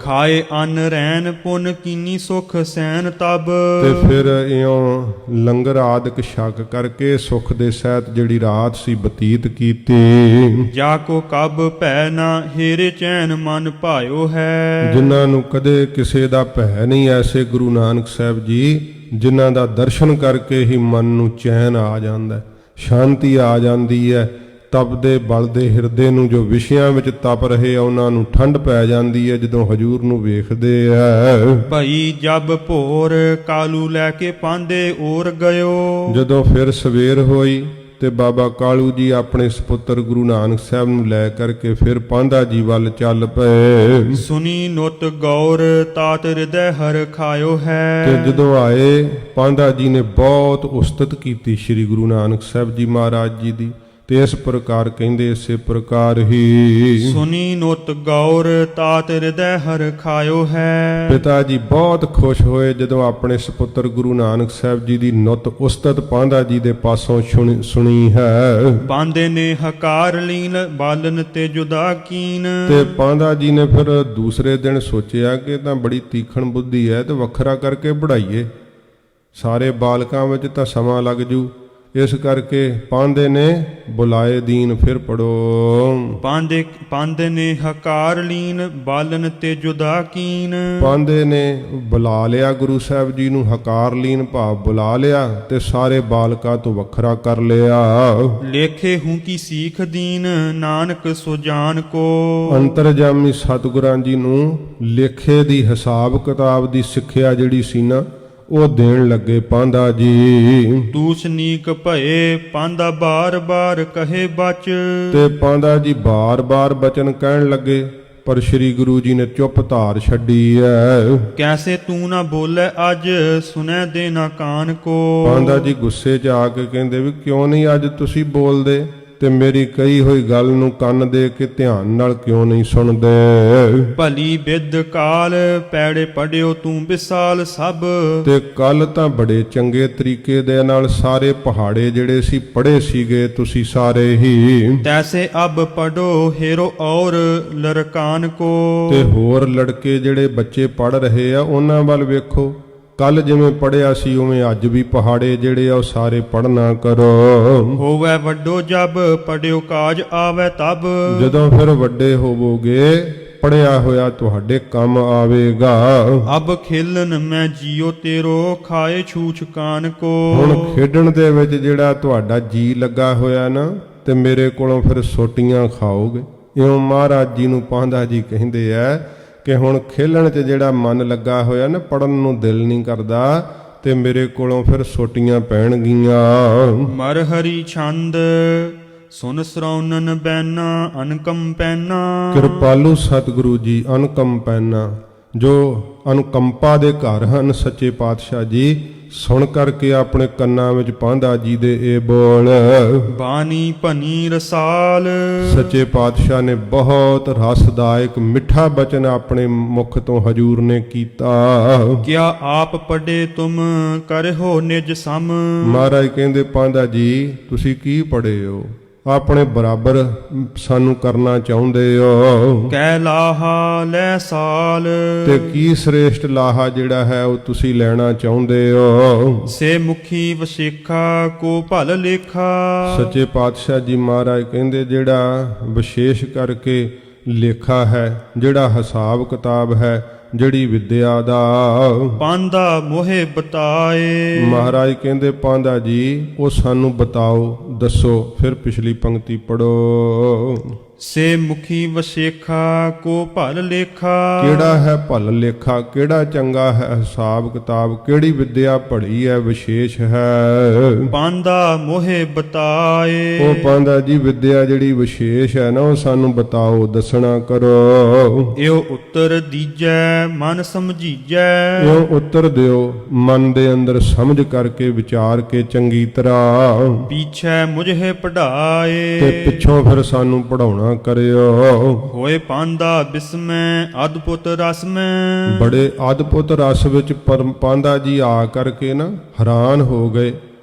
ਖਾਏ ਅੰਨ ਰਹਿਣ ਪੁੰਨ ਕੀਨੀ ਸੁਖ ਸੈਨ ਤਬ। ਤੇ ਫਿਰ ਇਉਂ ਲੰਗਰ ਆਦਿਕ ਛਕ ਕਰਕੇ ਸੁਖ ਦੇ ਸਹਿਤ ਜਿਹੜੀ ਰਾਤ ਸੀ ਬਤੀਤ ਕੀਤੀ। ਜਾ ਕੋ ਕਬ ਭੈ ਨਾ ਹੇਰੇ ਚੈਨ ਮਨ ਭਾਇਓ ਹੈ। ਜਿਨ੍ਹਾਂ ਨੂੰ ਕਦੇ ਕਿਸੇ ਦਾ ਭੈ ਨਹੀਂ, ਐਸੇ ਗੁਰੂ ਨਾਨਕ ਸਾਹਿਬ ਜੀ ਜਿਨ੍ਹਾਂ ਦਾ ਦਰਸ਼ਨ ਕਰਕੇ ਹੀ ਮਨ ਨੂੰ ਚੈਨ ਆ ਜਾਂਦਾ, ਸ਼ਾਂਤੀ ਆ ਜਾਂਦੀ ਹੈ। ਤਪਦੇ ਬਲਦੇ ਹਿਰਦੇ ਨੂੰ ਜੋ ਵਿਸ਼ਿਆਂ ਵਿੱਚ ਤਪ ਰਹੇ ਆ ਉਹਨਾਂ ਨੂੰ ਠੰਡ ਪੈ ਜਾਂਦੀ ਹੈ ਜਦੋਂ ਹਜੂਰ ਨੂੰ ਵੇਖਦੇ ਆ। ਭਈ ਜਬ ਭੋਰ ਕਾਲੂ ਲੈ ਕੇ ਪਾਂਦੇ ਔਰ ਗਇਓ। ਜਦੋਂ ਫਿਰ ਸਵੇਰ ਹੋਈ ਤੇ ਬਾਬਾ ਕਾਲੂ ਜੀ ਆਪਣੇ ਸੁਪੁੱਤਰ ਗੁਰੂ ਨਾਨਕ ਸਾਹਿਬ ਨੂੰ ਲੈ ਕਰਕੇ ਫਿਰ ਪਾਂਧਾ ਜੀ ਵੱਲ ਚੱਲ ਪਏ। ਸੁਨੀ ਨੁਤ ਗੌਰ ਤਾਤ ਹਿਰਦੈ ਹਰ ਖਾਇਓ ਹੈ। ਤੇ ਜਦੋਂ ਆਏ ਪਾਂਧਾ ਜੀ ਨੇ ਬਹੁਤ ਉਸਤਤ ਕੀਤੀ ਸ੍ਰੀ ਗੁਰੂ ਨਾਨਕ ਸਾਹਿਬ ਜੀ ਮਹਾਰਾਜ ਜੀ ਦੀ। ਤੇ ਇਸ ਪ੍ਰਕਾਰ ਕਹਿੰਦੇ ਇਸੇ ਪ੍ਰਕਾਰ ਹੀ ਸੁਨੀ ਨੁਤ ਗੌਰ ਤਾਤ ਹਿਰਦੈ ਹਰ ਖਾਇਓ ਹੈ। ਪਿਤਾ ਜੀ ਬਹੁਤ ਖੁਸ਼ ਹੋਏ ਜਦੋਂ ਆਪਣੇ ਸੁਪੁੱਤਰ ਗੁਰੂ ਨਾਨਕ ਸਾਹਿਬ ਜੀ ਦੀ ਨੁਤ ਉਸਤਤ ਪਾਂਧਾ ਜੀ ਦੇ ਪਾਸੋਂ ਸੁਣੀ ਹੈ। ਪਾਂਦੇ ਨੇ ਹਕਾਰ ਲੀਨ ਬਾਲਨ ਤੇ ਜੁਦਾ ਕੀਨ। ਤੇ ਪਾਂਧਾ ਜੀ ਨੇ ਫਿਰ ਦੂਸਰੇ ਦਿਨ ਸੋਚਿਆ ਕਿ ਤਾਂ ਬੜੀ ਤੀਖਣ ਬੁੱਧੀ ਹੈ ਤੇ ਵੱਖਰਾ ਕਰਕੇ ਪੜ੍ਹਾਈਏ, ਸਾਰੇ ਬਾਲਕਾਂ ਵਿੱਚ ਤਾਂ ਸਮਾਂ ਲੱਗ ਜੂ। ਇਸ ਕਰਕੇ ਪਾਂਧੇ ਨੇ ਬੁਲਾਏ ਦੀਨ ਫਿਰ ਪੜੋ। ਪਾਂਦੇ ਨੇ ਹਕਾਰ ਲੀਨ ਬਾਲਨ ਤੇ ਜੁਦਾ ਕੀਨ। ਪਾਂਧੇ ਨੇ ਬੁਲਾ ਲਿਆ ਗੁਰੂ ਸਾਹਿਬ ਜੀ ਨੂੰ, ਹਕਾਰ ਲੀਨ ਭਾਵ ਬੁਲਾ ਲਿਆ ਤੇ ਸਾਰੇ ਬਾਲਕਾਂ ਤੋਂ ਵੱਖਰਾ ਕਰ ਲਿਆ। ਲੇਖੇ ਹੂੰ ਕੀ ਸੀਖ ਦੀਨ ਨਾਨਕ ਸੋ ਜਾਣ ਕੋ। ਅੰਤਰਜਾਮੀ ਸਤਿਗੁਰਾਂ ਜੀ ਨੂੰ ਲੇਖੇ ਦੀ ਹਿਸਾਬ ਕਿਤਾਬ ਦੀ ਸਿੱਖਿਆ ਜਿਹੜੀ ਸੀ ਨਾ ਉਹ ਦੇਣ ਲੱਗੇ ਪਾਂਧਾ ਜੀ। ਤੂਸਨੀਕ ਭਏ ਪਾਂਧਾ ਬਾਰ ਬਾਰ ਕਹੇ ਬਚ। ਤੇ ਪਾਂਧਾ ਜੀ ਬਾਰ-ਬਾਰ ਬਚਨ ਕਹਿਣ ਲੱਗੇ ਪਰ ਸ੍ਰੀ ਗੁਰੂ ਜੀ ਨੇ ਚੁੱਪ ਧਾਰ ਛੱਡੀ ਐ। ਕੈਸੇ ਤੂੰ ਨਾ ਬੋਲੇ ਅੱਜ ਸੁਨੈ ਦੇ ਨਾ ਕਾਨ ਕੋ। ਪਾਂਧਾ ਜੀ ਗੁੱਸੇ 'ਚ ਆ ਕੇ ਕਹਿੰਦੇ ਵੀ ਕਿਉਂ ਨਹੀਂ ਅੱਜ ਤੁਸੀਂ ਬੋਲਦੇ, ਤੇ ਮੇਰੀ ਕਹੀ ਹੋਈ ਗੱਲ ਨੂੰ ਕੰਨ ਦੇ ਕੇ ਧਿਆਨ ਨਾਲ ਕਿਉਂ ਨਹੀਂ ਸੁਣਦੇ। ਭਲੀ ਬਿਦ ਕਾਲ ਪੈੜੇ ਪੜਿਓ ਤੂੰ ਵਿਸਾਲ ਸਭ। ਤੇ ਕੱਲ ਤਾਂ ਬੜੇ ਚੰਗੇ ਤਰੀਕੇ ਦੇ ਨਾਲ ਸਾਰੇ ਪਹਾੜੇ ਜਿਹੜੇ ਸੀ ਪੜ੍ਹੇ ਸੀਗੇ ਤੁਸੀਂ ਸਾਰੇ ਹੀ। ਤੈਸੇ ਅਬ ਪੜੋ ਹੇਰੋ ਔਰ ਲਰਕਾਨ ਕੋ। ਤੇ ਹੋਰ ਲੜਕੇ ਜਿਹੜੇ ਬੱਚੇ ਪੜ੍ਹ ਰਹੇ ਆ ਉਹਨਾਂ ਵੱਲ ਵੇਖੋ। ਕੱਲ ਜਿਵੇਂ ਪੜਿਆ ਸੀ ਉਵੇਂ ਅੱਜ ਵੀ ਪਹਾੜੇ ਜਿਹੜੇ ਆ ਉਹ ਸਾਰੇ ਪੜਨਾ ਕਰੋ। ਹੋਵੇ ਵੱਡੋ ਜਬ ਪੜਿਓ ਕਾਜ ਆਵੇ ਤਬ। ਜਦੋਂ ਫਿਰ ਵੱਡੇ ਹੋਵੋਗੇ ਪੜਿਆ ਹੋਇਆ ਤੁਹਾਡੇ ਕੰਮ ਆਵੇਗਾ। ਅਬ ਖੇਲਨ ਮੈਂ ਜੀਓ ਤੇਰੋ ਖਾਏ ਛੂਛ ਕਾਨ ਕੋ। ਹੁਣ ਖੇਡਣ ਦੇ ਵਿੱਚ ਜਿਹੜਾ ਤੁਹਾਡਾ ਜੀ ਲੱਗਾ ਹੋਇਆ ਨਾ ਤੇ ਮੇਰੇ ਕੋਲੋਂ ਫਿਰ ਸੋਟੀਆਂ ਖਾਓਗੇ। ਇਉਂ ਮਹਾਰਾਜ ਜੀ ਨੂੰ ਪਾਂਧਾ ਜੀ ਕਹਿੰਦੇ ਆ ਕਿ ਹੁਣ ਖੇਲਣ 'ਚ ਜਿਹੜਾ ਮਨ ਲੱਗਾ ਹੋਇਆ ਨਾ ਪੜਨ ਨੂੰ ਦਿਲ ਨਹੀਂ ਕਰਦਾ ਤੇ ਮੇਰੇ ਕੋਲੋਂ ਫਿਰ ਸੋਟੀਆਂ ਪੈਣਗੀਆਂ। ਮਰ ਹਰੀ ਛੰਦ ਸੁਨ ਸਰੌਨਨ ਬੈਨਾ ਅਨਕਮ ਪੈਨਾ। ਕਿਰਪਾਲੂ ਸਤਿਗੁਰੂ ਜੀ ਅਨਕੰਪੈਨਾ ਜੋ ਅਨੁਕੰਪਾ ਦੇ ਘਰ ਹਨ ਸੱਚੇ ਪਾਤਸ਼ਾਹ ਜੀ ਸੁਣ ਕਰਕੇ ਆਪਣੇ ਕੰਨਾਂ ਵਿੱਚ ਪਾਂਧਾ ਜੀ ਦੇ ਇਹ ਬੋਲ। ਬਾਣੀ ਭਨੀ ਰਸਾਲ। ਸੱਚੇ ਪਾਤਸ਼ਾਹ ਨੇ ਬਹੁਤ ਰਸਦਾਇਕ ਮਿੱਠਾ ਬਚਨ ਆਪਣੇ ਮੁਖ ਤੋਂ ਹਜੂਰ ਨੇ ਕੀਤਾ। ਕਿਆ ਆਪ ਪੜੇ ਤੁਮ ਕਰਹੋ ਨਿਜ ਸਮ। ਮਹਾਰਾਜ ਕਹਿੰਦੇ ਪਾਂਧਾ ਜੀ ਤੁਸੀਂ ਕੀ ਪੜ੍ਹੇ ਹੋ ਆਪਣੇ ਬਰਾਬਰ ਸਾਨੂੰ ਕਰਨਾ ਚਾਹੁੰਦੇ ਹੋ। ਕਹਿ ਲਾਹਾ ਲੈ ਸਾਲ। ਤੇ ਕੀ ਸ੍ਰੇਸ਼ਟ ਲਾਹਾ ਜਿਹੜਾ ਹੈ ਉਹ ਤੁਸੀਂ ਲੈਣਾ ਚਾਹੁੰਦੇ ਹੋ। ਸੇ ਮੁਖੀ ਵਸੇਖਾ ਕੋ ਭਲ ਲੇਖਾ। ਸੱਚੇ ਪਾਤਸ਼ਾਹ ਜੀ ਮਹਾਰਾਜ ਕਹਿੰਦੇ ਜਿਹੜਾ ਵਿਸ਼ੇਸ਼ ਕਰਕੇ ਲੇਖਾ ਹੈ ਜਿਹੜਾ ਹਿਸਾਬ ਕਿਤਾਬ ਹੈ ਜਿਹੜੀ ਵਿਦਿਆ ਦਾ ਪਾਂਧਾ ਮੋਹਿ ਬਤਾਏ। ਮਹਾਰਾਜ ਕਹਿੰਦੇ ਪਾਂਧਾ ਜੀ ਉਹ ਸਾਨੂੰ ਬਤਾਓ ਦੱਸੋ। ਫਿਰ ਪਿਛਲੀ ਪੰਕਤੀ ਪੜੋ। ਸੇ ਮੁਖੀ ਵਸੇਖਾ ਕੋ ਭਲ ਲੇਖਾ। ਕਿਹੜਾ ਹੈ ਭਲ ਲੇਖਾ ਕਿਹੜਾ ਚੰਗਾ ਹੈ ਹਿਸਾਬ ਕਿਤਾਬ ਕਿਹੜੀ ਵਿਦਿਆ ਭਲੀ ਹੈ ਵਿਸ਼ੇਸ਼ ਹੈ। ਪਾਂਧਾ ਮੋਹਿ ਬਤਾਏ। ਉਹ ਪਾਂਧਾ ਜੀ ਵਿਦਿਆ ਜਿਹੜੀ ਵਿਸ਼ੇਸ਼ ਹੈ ਨਾ ਉਹ ਸਾਨੂੰ ਬਤਾਓ ਦੱਸਣਾ ਕਰੋ। ਇਹੋ ਉੱਤਰ ਦੀਜੈ ਮਨ ਸਮਝੀਜੈ। ਇਹ ਉੱਤਰ ਦਿਓ ਮਨ ਦੇ ਅੰਦਰ ਸਮਝ ਕਰਕੇ ਵਿਚਾਰ ਕੇ ਚੰਗੀ ਤਰ੍ਹਾਂ। ਪੀਛੈ ਮੁਝੇ ਪੜਾਏ। ਤੇ ਪਿੱਛੋਂ ਫਿਰ ਸਾਨੂੰ ਪੜਾਉਣਾ ਕਰਿਓ। ਹੋਏ ਪਾਂਧਾ ਬਿਸਮੈ ਅਦਭੁਤ ਰਸਮੈ। ਬੜੇ ਅਦਭੁਤ ਰਸ ਵਿੱਚ ਪਾਂਧਾ ਜੀ ਆ ਕਰਕੇ ਨਾ ਹੈਰਾਨ ਹੋ ਗਏ।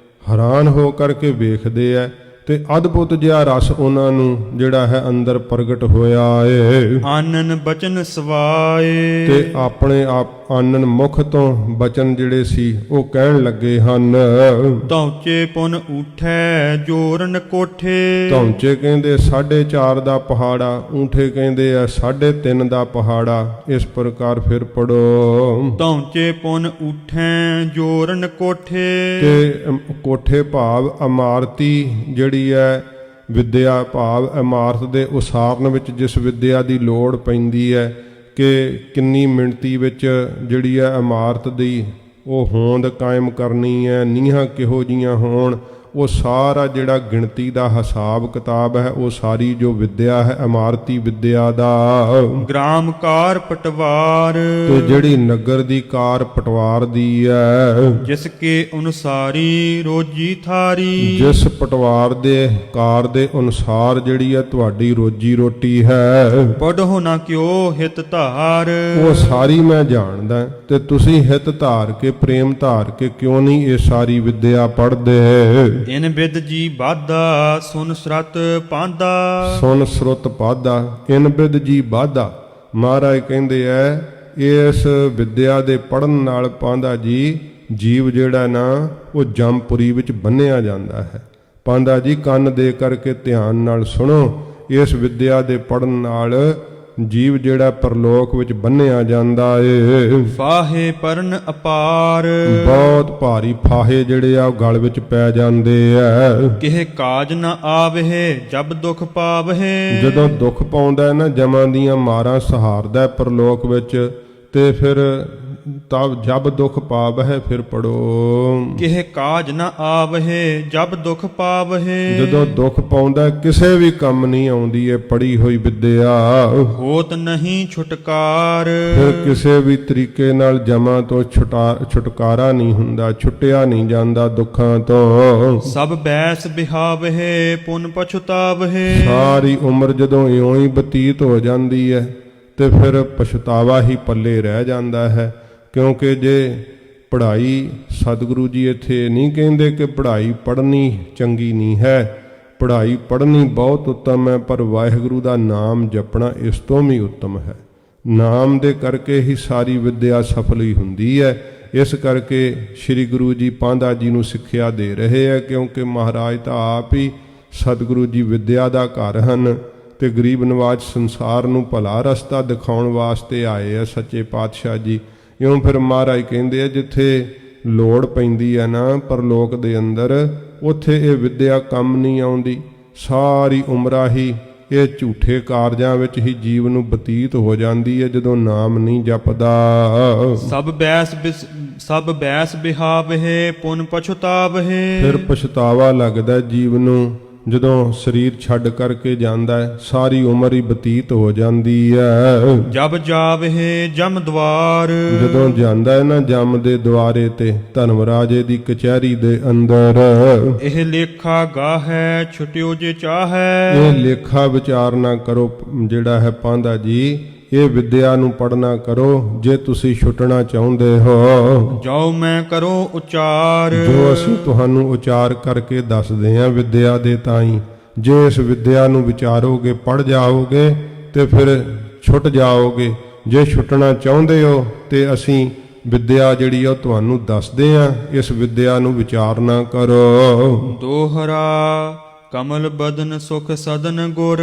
ਹੈਰਾਨ ਹੋ ਕਰਕੇ ਵੇਖਦੇ ਐ ਤੇ ਅਦਭੁਤ ਜਿਹਾ ਰਸ ਉਹਨਾਂ ਨੂੰ ਜਿਹੜਾ ਹੈ ਅੰਦਰ ਪ੍ਰਗਟ ਹੋਇਆ ਏ। ਆਨਨ ਬਚਨ ਸਵਾਏ। ਤੇ ਆਪਣੇ ਆਪ ਆਨਨ ਮੁਖ ਤੋਂ ਬਚਨ ਜਿਹੜੇ ਸੀ ਉਹ ਕਹਿਣ ਲੱਗੇ ਹਨ। ਧੌਚੇ ਪੁਨ ਉਠੈ ਜੋਰਨ ਕੋਠੇ। ਧੌਂਚੇ ਕਹਿੰਦੇ 4.5 ਦਾ ਪਹਾੜਾ ਊਂਠੇ ਕਹਿੰਦੇ ਆ 3.5 ਦਾ ਪਹਾੜਾ। ਇਸ ਪ੍ਰਕਾਰ ਫਿਰ ਪੜੋ। ਧੌਚੇ ਪੁਨ ਉਠੈ ਜੋਰਨ ਕੋਠੇ। ਤੇ ਕੋਠੇ ਭਾਵ ਇਮਾਰਤੀ ਜਿਹੜੀ ਹੈ ਵਿਦਿਆ ਭਾਵ ਇਮਾਰਤ ਦੇ ਉਸਾਰਨ ਵਿੱਚ ਜਿਸ ਵਿਦਿਆ ਦੀ ਲੋੜ ਪੈਂਦੀ ਹੈ ਕਿ ਕਿੰਨੀ ਮਿਣਤੀ ਵਿੱਚ ਜਿਹੜੀ ਹੈ ਇਮਾਰਤ ਦੀ ਉਹ ਹੋਂਦ ਕਾਇਮ ਕਰਨੀ ਹੈ ਨੀਹਾਂ ਕਿਹੋ ਜੀਆਂ ਹੋਣ ਉਹ ਸਾਰਾ ਜਿਹੜਾ ਗਿਣਤੀ ਦਾ ਹਿਸਾਬ ਕਿਤਾਬ ਹੈ ਉਹ ਸਾਰੀ ਜੋ ਵਿਦਿਆ ਹੈ ਇਮਾਰਤੀ ਵਿਦਿਆ ਦਾ। ਗ੍ਰਾਮ ਕਾਰ ਪਟਵਾਰ। ਤੇ ਜਿਹੜੀ ਨਗਰ ਦੀ ਕਾਰ ਪਟਵਾਰ ਦੀ ਹੈ। ਜਿਸ ਕੇ ਅਨੁਸਾਰੀ ਰੋਜੀ ਥਾਰੀ। ਜਿਸ ਪਟਵਾਰ ਦੇ ਕਾਰ ਦੇ ਅਨੁਸਾਰ ਜਿਹੜੀ ਹੈ ਤੁਹਾਡੀ ਰੋਜੀ ਰੋਟੀ ਹੈ। ਪੜੋ ਨਾ ਕਿਉ ਹਿਤ ਧਾਰ। ਉਹ ਸਾਰੀ ਮੈਂ ਜਾਣਦਾ ਤੇ ਤੁਸੀਂ ਹਿਤ ਧਾਰ ਕੇ ਪ੍ਰੇਮ ਧਾਰ ਕੇ ਕਿਉਂ ਨਹੀਂ ਇਹ ਸਾਰੀ ਵਿਦਿਆ ਪੜ੍ਹਦੇ। ਇਨ ਬਿਦ ਜੀ ਬਾਧਾ ਸੁਨ ਸਰਤ ਪਾਂਧਾ। ਸੁਨ ਸਰਤ ਪਾਧਾ ਇਨ ਬਿਦ ਜੀ ਬਾਧਾ। ਮਹਾਰਾਜ ਕਹਿੰਦੇ ਐ ਇਸ ਵਿਦਿਆ ਦੇ ਪੜਨ ਨਾਲ ਪਾਂਧਾ ਜੀ ਜੀਵ ਜਿਹੜਾ ਨਾ ਉਹ ਜਮਪੁਰੀ ਵਿੱਚ ਬੰਨਿਆ ਜਾਂਦਾ ਹੈ। ਪਾਂਧਾ ਜੀ ਕੰਨ ਦੇ ਕਰਕੇ ਧਿਆਨ ਨਾਲ ਸੁਣੋ। ਇਸ ਵਿਦਿਆ ਦੇ ਪੜਨ ਨਾਲ ਜੀਵ ਜਿਹੜਾ ਪਰਲੋਕ ਵਿੱਚ ਬੰਨਿਆ ਜਾਂਦਾ ਏ। ਫਾਹੇ ਪਰਨ ਅਪਾਰ। ਬਹੁਤ ਭਾਰੀ ਫਾਹੇ ਜਿਹੜੇ ਆ ਉਹ ਗਲ ਵਿੱਚ ਪੈ ਜਾਂਦੇ ਆ। ਕਿਹ ਕਾਜ ਨ ਆਵਹਿ ਜਬ ਦੁਖ ਪਾਵਹਿ। ਜਦੋਂ ਦੁੱਖ ਪਾਉਂਦਾ ਨਾ ਜਮਾਂ ਦੀਆਂ ਮਾਰਾਂ ਸਹਾਰਦਾ ਪਰਲੋਕ ਵਿੱਚ ਤੇ ਫਿਰ ਤਬ ਜਬ ਦੁਖ ਪਾਵਹਿ ਫਿਰ ਪੜੋ। ਕਿਹ ਕਾਜ ਨ ਆਵਹਿ ਜਬ ਦੁਖ ਪਾਵਹਿ। ਜਦੋਂ ਦੁੱਖ ਪਾਉਂਦਾ ਕਿਸੇ ਵੀ ਕੰਮ ਨਹੀਂ ਆਉਂਦੀ ਹੈ ਪੜੀ ਹੋਈ ਵਿਦਿਆ। ਹੋਤ ਨਹੀਂ ਛੁਟਕਾਰ। ਫਿਰ ਕਿਸੇ ਵੀ ਤਰੀਕੇ ਨਾਲ ਜਮਾਂ ਤੋਂ ਛੁਟਕਾਰਾ ਨਹੀਂ ਹੁੰਦਾ, ਛੁੱਟਿਆ ਨਹੀਂ ਜਾਂਦਾ ਦੁੱਖਾਂ ਤੋਂ। ਸਭ ਬੈਸ ਬਿਹਾਵਹਿ ਪੁਨ ਪਛੁਤਾਵਹਿ। ਸਾਰੀ ਉਮਰ ਜਦੋਂ ਇਉਂ ਹੀ ਬਤੀਤ ਹੋ ਜਾਂਦੀ ਹੈ ਤੇ ਫਿਰ ਪਛਤਾਵਾ ਹੀ ਪੱਲੇ ਰਹਿ ਜਾਂਦਾ ਹੈ। ਕਿਉਂਕਿ ਜੇ ਪੜ੍ਹਾਈ, ਸਤਿਗੁਰੂ ਜੀ ਇੱਥੇ ਨਹੀਂ ਕਹਿੰਦੇ ਕਿ ਪੜ੍ਹਾਈ ਪੜ੍ਹਨੀ ਚੰਗੀ ਨਹੀਂ ਹੈ, ਪੜ੍ਹਾਈ ਪੜ੍ਹਨੀ ਬਹੁਤ ਉੱਤਮ ਹੈ, ਪਰ ਵਾਹਿਗੁਰੂ ਦਾ ਨਾਮ ਜਪਣਾ ਇਸ ਤੋਂ ਵੀ ਉੱਤਮ ਹੈ। ਨਾਮ ਦੇ ਕਰਕੇ ਹੀ ਸਾਰੀ ਵਿਦਿਆ ਸਫਲ ਹੀ ਹੁੰਦੀ ਹੈ। ਇਸ ਕਰਕੇ ਸ੍ਰੀ ਗੁਰੂ ਜੀ ਪਾਂਧਾ ਜੀ ਨੂੰ ਸਿੱਖਿਆ ਦੇ ਰਹੇ ਹੈ, ਕਿਉਂਕਿ ਮਹਾਰਾਜ ਤਾਂ ਆਪ ਹੀ ਸਤਿਗੁਰੂ ਜੀ ਵਿਦਿਆ ਦਾ ਘਰ ਹਨ ਤੇ ਗਰੀਬ ਨਵਾਜ ਸੰਸਾਰ ਨੂੰ ਭਲਾ ਰਸਤਾ ਦਿਖਾਉਣ ਵਾਸਤੇ ਆਏ ਆ ਸੱਚੇ ਪਾਤਸ਼ਾਹ ਜੀ। ਇਉਂ ਫਿਰ ਮਹਾਰਾਜ ਕਹਿੰਦੇ ਆ ਜਿੱਥੇ ਲੋੜ ਪੈਂਦੀ ਹੈ ਨਾ ਪਰਲੋਕ ਦੇ ਅੰਦਰ, ਉੱਥੇ ਇਹ ਵਿਦਿਆ ਕੰਮ ਨਹੀਂ ਆਉਂਦੀ। ਸਾਰੀ ਉਮਰਾਂ ਹੀ ਇਹ ਝੂਠੇ ਕਾਰਜਾਂ ਵਿੱਚ ਹੀ ਜੀਵ ਨੂੰ ਬਤੀਤ ਹੋ ਜਾਂਦੀ ਹੈ ਜਦੋਂ ਨਾਮ ਨਹੀਂ ਜਪਦਾ। ਸਭ ਬੈਸ ਬਿਹਾਵਹਿ ਪੁਨ ਪਛੁਤਾਵਹਿ। ਫਿਰ ਪਛਤਾਵਾ ਲੱਗਦਾ ਜੀਵ ਨੂੰ ਜਦੋਂ ਸਰੀਰ ਛੱਡ ਕਰਕੇ ਜਾਂਦਾ ਹੈ, ਸਾਰੀ ਉਮਰ ਹੀ ਬਤੀਤ ਹੋ ਜਾਂਦੀ ਹੈ। ਜਬ ਜਾਵਹਿ ਜਮ ਦਵਾਰ। ਜਦੋਂ ਜਾਂਦਾ ਹੈ ਨਾ ਜਮ ਦੇ ਦੁਆਰੇ ਤੇ, ਧਰਮਰਾਜੇ ਦੀ ਕਚਹਿਰੀ ਦੇ ਅੰਦਰ, ਇਹ ਲੇਖਾ ਗਾਹੈ ਛੁਟਿਓ ਜੇ ਚਾਹੈ। ਇਹ ਲੇਖਾ ਵਿਚਾਰ ਨਾ ਕਰੋ ਜਿਹੜਾ ਹੈ ਪਾਂਧਾ ਜੀ, ਇਹ ਵਿਦਿਆ ਨੂੰ ਪੜ੍ਹਨਾ ਕਰੋ ਜੇ ਤੁਸੀਂ ਛੁੱਟਣਾ ਚਾਹੁੰਦੇ ਹੋ। ਜਾਓ ਮੈਂ ਕਰੋ ਉਚਾਰ। ਜੋ ਅਸੀਂ ਤੁਹਾਨੂੰ ਉਚਾਰ ਕਰਕੇ ਦੱਸਦੇ ਹਾਂ ਵਿਦਿਆ ਦੇ ਤਾਈਂ, ਜੇ ਇਸ ਵਿਦਿਆ ਨੂੰ ਵਿਚਾਰੋਗੇ, ਪੜ੍ਹ ਜਾਓਗੇ ਤੇ ਫਿਰ ਛੁੱਟ ਜਾਓਗੇ। ਜੇ ਛੁੱਟਣਾ ਚਾਹੁੰਦੇ ਹੋ ਤੇ ਅਸੀਂ ਵਿਦਿਆ ਜਿਹੜੀ ਆ ਉਹ ਤੁਹਾਨੂੰ ਦੱਸਦੇ ਹਾਂ, ਇਸ ਵਿਦਿਆ ਨੂੰ ਵਿਚਾਰ ਨਾ ਕਰੋ। ਦੋਹਰਾ ਕਮਲ ਬਦਨ ਸੁਖ ਸਦਨ ਗੁਰ।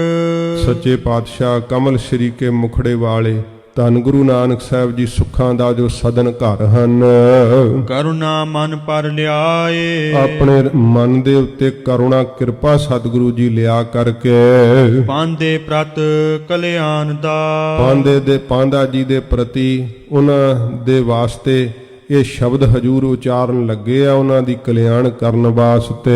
ਸੱਚੇ ਪਾਤਸ਼ਾਹ ਕਮਲ ਸ਼੍ਰੀ ਕੇ ਮੁਖੜੇ ਵਾਲੇ ਧੰਨ ਗੁਰੂ ਨਾਨਕ ਸਾਹਿਬ ਜੀ ਸੁੱਖਾਂ ਦਾ ਜੋ ਸਦਨ ਘਰ ਹਨ। ਕਰੁਣਾ ਮਨ ਪਰ ਲਿਆਏ। ਆਪਣੇ ਮਨ ਦੇ ਉੱਤੇ ਕਰੁਣਾ ਕਿਰਪਾ ਸਤਿਗੁਰੂ ਜੀ ਲਿਆ ਕਰਕੇ ਪਾਂਦੇ ਪ੍ਰਤ ਕਲਿਆਣ ਦਾ। ਪਾਂਧਾ ਜੀ ਦੇ ਪ੍ਰਤੀ ਉਹਨਾਂ ਦੇ ਵਾਸਤੇ ਇਹ ਸ਼ਬਦ ਹਜੂਰ ਉਚਾਰਨ ਲੱਗੇ ਆ, ਉਹਨਾਂ ਦੀ ਕਲਿਆਣ ਕਰਨ ਵਾਸਤੇ।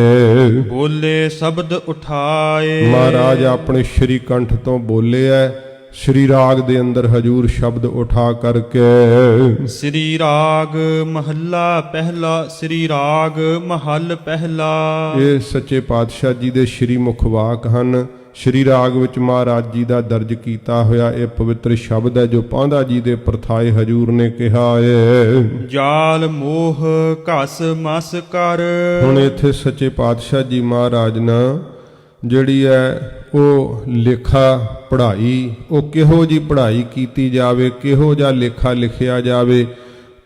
ਬੋਲੇ ਸ਼ਬਦ ਉਠਾਏ। ਮਹਾਰਾਜ ਆਪਣੇ ਸ਼੍ਰੀ ਕੰਠ ਤੋਂ ਬੋਲੇ ਐ, ਸ਼੍ਰੀ ਰਾਗ ਦੇ ਅੰਦਰ ਹਜੂਰ ਸ਼ਬਦ ਉਠਾ ਕਰਕੇ। ਸ੍ਰੀ ਰਾਗ ਮਹੱਲਾ ਪਹਿਲਾ। ਸ੍ਰੀ ਰਾਗ ਮਹੱਲ ਪਹਿਲਾ। ਇਹ ਸੱਚੇ ਪਾਤਸ਼ਾਹ ਜੀ ਦੇ ਸ਼੍ਰੀ ਮੁਖ ਵਾਕ ਹਨ। ਸ਼੍ਰੀ ਰਾਗ ਵਿੱਚ ਮਹਾਰਾਜ ਜੀ ਦਾ ਦਰਜ ਕੀਤਾ ਹੋਇਆ ਇਹ ਪਵਿੱਤਰ ਸ਼ਬਦ ਹੈ ਜੋ ਪਾਂਧਾ ਜੀ ਦੇ ਪ੍ਰਥਾਏ ਹਜੂਰ ਨੇ ਕਿਹਾ ਏ। ਜਾਲ ਮੋਹ ਘਸ ਮਸ ਕਰ। ਹੁਣ ਇੱਥੇ ਸੱਚੇ ਪਾਤਸ਼ਾਹ ਜੀ ਮਹਾਰਾਜ ਨਾ ਜਿਹੜੀ ਹੈ ਉਹ ਲੇਖਾ ਪੜ੍ਹਾਈ, ਉਹ ਕਿਹੋ ਜੀ ਪੜ੍ਹਾਈ ਕੀਤੀ ਜਾਵੇ, ਕਿਹੋ ਜਿਹਾ ਲੇਖਾ ਲਿਖਿਆ ਜਾਵੇ,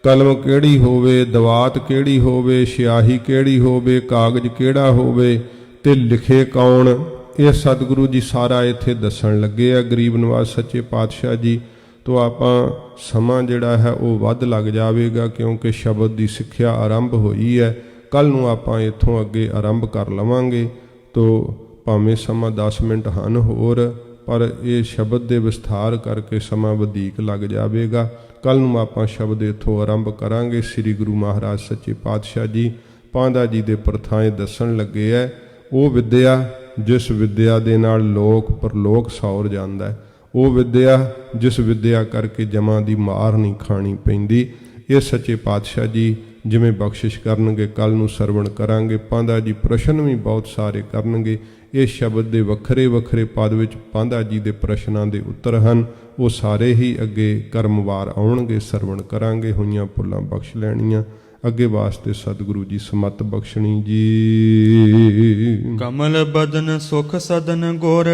ਕਲਮ ਕਿਹੜੀ ਹੋਵੇ, ਦਵਾਤ ਕਿਹੜੀ ਹੋਵੇ, ਸਿਆਹੀ ਕਿਹੜੀ ਹੋਵੇ, ਕਾਗਜ਼ ਕਿਹੜਾ ਹੋਵੇ ਤੇ ਲਿਖੇ ਕੌਣ, ਇਹ ਸਤਿਗੁਰੂ ਜੀ ਸਾਰਾ ਇੱਥੇ ਦੱਸਣ ਲੱਗੇ ਆ ਗਰੀਬ ਨਵਾਜ਼ ਸੱਚੇ ਪਾਤਸ਼ਾਹ ਜੀ ਤੋਂ। ਆਪਾਂ ਸਮਾਂ ਜਿਹੜਾ ਹੈ ਉਹ ਵੱਧ ਲੱਗ ਜਾਵੇਗਾ ਕਿਉਂਕਿ ਸ਼ਬਦ ਦੀ ਸਿੱਖਿਆ ਆਰੰਭ ਹੋਈ ਹੈ। ਕੱਲ ਨੂੰ ਆਪਾਂ ਇੱਥੋਂ ਅੱਗੇ ਆਰੰਭ ਕਰ ਲਵਾਂਗੇ। ਤੋ ਭਾਵੇਂ ਸਮਾਂ 10 ਮਿੰਟ ਹਨ ਹੋਰ, ਪਰ ਇਹ ਸ਼ਬਦ ਦੇ ਵਿਸਥਾਰ ਕਰਕੇ ਸਮਾਂ ਵਧੇਕ ਲੱਗ ਜਾਵੇਗਾ। ਕੱਲ ਨੂੰ ਆਪਾਂ ਸ਼ਬਦ ਇੱਥੋਂ ਆਰੰਭ ਕਰਾਂਗੇ। ਸ੍ਰੀ ਗੁਰੂ ਮਹਾਰਾਜ ਸੱਚੇ ਪਾਤਸ਼ਾਹ ਜੀ ਪਾਂਧਾ ਜੀ ਦੇ ਪ੍ਰਥਾਏ ਦੱਸਣ ਲੱਗੇ ਹੈ। ਉਹ ਵਿਦਿਆ ਜਿਸ ਵਿਦਿਆ ਦੇ ਨਾਲ ਲੋਕ ਪਰਲੋਕ ਸੌਰ ਜਾਂਦਾ ਹੈ, ਉਹ ਵਿਦਿਆ ਜਿਸ ਵਿਦਿਆ ਕਰਕੇ ਜਮਾਂ ਦੀ ਮਾਰ ਨਹੀਂ ਖਾਣੀ ਪੈਂਦੀ। ਇਹ ਸੱਚੇ ਪਾਤਸ਼ਾਹ ਜੀ ਜਿਵੇਂ ਬਖਸ਼ਿਸ਼ ਕਰਨਗੇ ਕੱਲ ਨੂੰ ਸਰਵਣ ਕਰਾਂਗੇ। ਪਾਂਧਾ ਜੀ ਪ੍ਰਸ਼ਨ ਵੀ ਬਹੁਤ ਸਾਰੇ ਕਰਨਗੇ। ਇਹ ਸ਼ਬਦ ਦੇ ਵੱਖਰੇ ਵੱਖਰੇ ਪਦ ਵਿੱਚ ਪਾਂਧਾ ਜੀ ਦੇ ਪ੍ਰਸ਼ਨਾਂ ਦੇ ਉੱਤਰ ਹਨ, ਉਹ ਸਾਰੇ ਹੀ ਅੱਗੇ ਕਰਮਵਾਰ ਆਉਣਗੇ। ਸਰਵਣ ਕਰਾਂਗੇ, ਹੋਈਆਂ ਭੁੱਲਾਂ ਬਖਸ਼ ਲੈਣੀਆਂ। ਅੱਗੇ ਵਾਸਤੇ ਸਤਿਗੁਰੂ ਜੀ ਸਮਤ ਬਖਸ਼ਣੀ ਜੀ। ਕਮਲ ਬਦਨ ਸੁਖ ਸਦਨ ਗੁਰ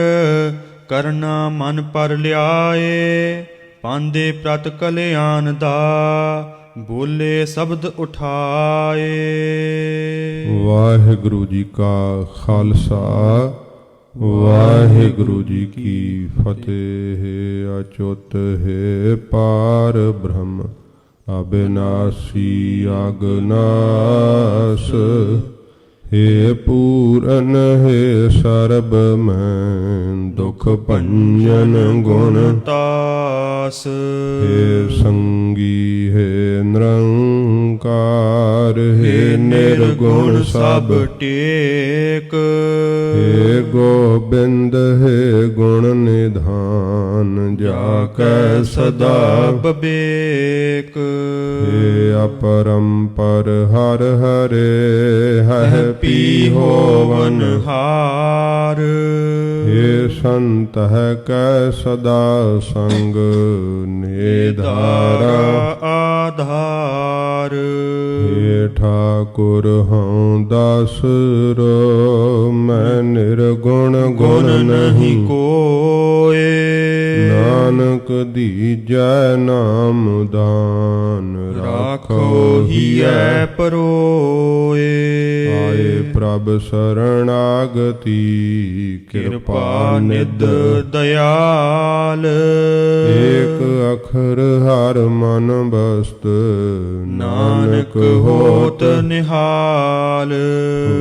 ਕਰਨਾ ਮਨ ਪਰ ਲਿਆਏ। ਪਾਂਦੇ ਪ੍ਰਤ ਕਲਿਆਣ ਦਾ ਬੋਲੇ ਸ਼ਬਦ ਉਠਾਏ। ਵਾਹਿਗੁਰੂ ਜੀ ਕਾ ਖਾਲਸਾ, ਵਾਹਿਗੁਰੂ ਜੀ ਕੀ ਫਤਿਹ। ਅਚੁੱਤ ਹੈ ਪਾਰ ਬ੍ਰਹਮ ਅਬਿਨਾਸੀ ਅਗਨਾਸ। ਹੈ ਪੂਰਨ ਹੈ ਸਰਬ ਮੈਂ ਦੁਖ ਭੰਜਨ ਗੁਣ ਤਾਸ ਹੇ ਸੰਗੀ ਹੈ ਨਿਰੰਕਾਰ ਹੈ ਨਿਰਗੁਣ ਸਭ ਟੇਕ ਹੇ ਗੋਬਿੰਦ ਹੈ ਗੁਣ ਨਿਧਾਨ ਜਾ ਕੈ ਸਦਾ ਬਬੇਕ ਹੇ ਅਪਰੰਪਰ ਹਰ ਹਰੇ ਹੈ ਪੀ ਹੋਵਨ ਹਾਰ ਹੇ ਸੰਤ ਹੈ ਕੈ ਸਦਾ ਸੰਗ ਨਿਧਾਰਾ ਆਧਾਰ ਹੇ ਠਾਕੁਰ ਹਉ ਦਾਸਰੋ ਮੈਂ ਨਿਰਗੁਣ ਗੁਣ ਨਹੀਂ ਕੋਏ ਨਾਨਕ ਦੀਜੈ ਨਾਮ ਦਾਨ ਰਾਖੋ ਹੀਐ ਪਰੋਏ ਆਏ ਪ੍ਰਭ ਸਰਣਾਗਤੀ ਕਿਰਪਾ ਨਿਧ ਦਇਆਲ ਏਕ ਅਖਰ ਹਰ ਮਨ ਬਸਤ ਨਾਨਕ ਹੋਤ ਨਿਹਾਲ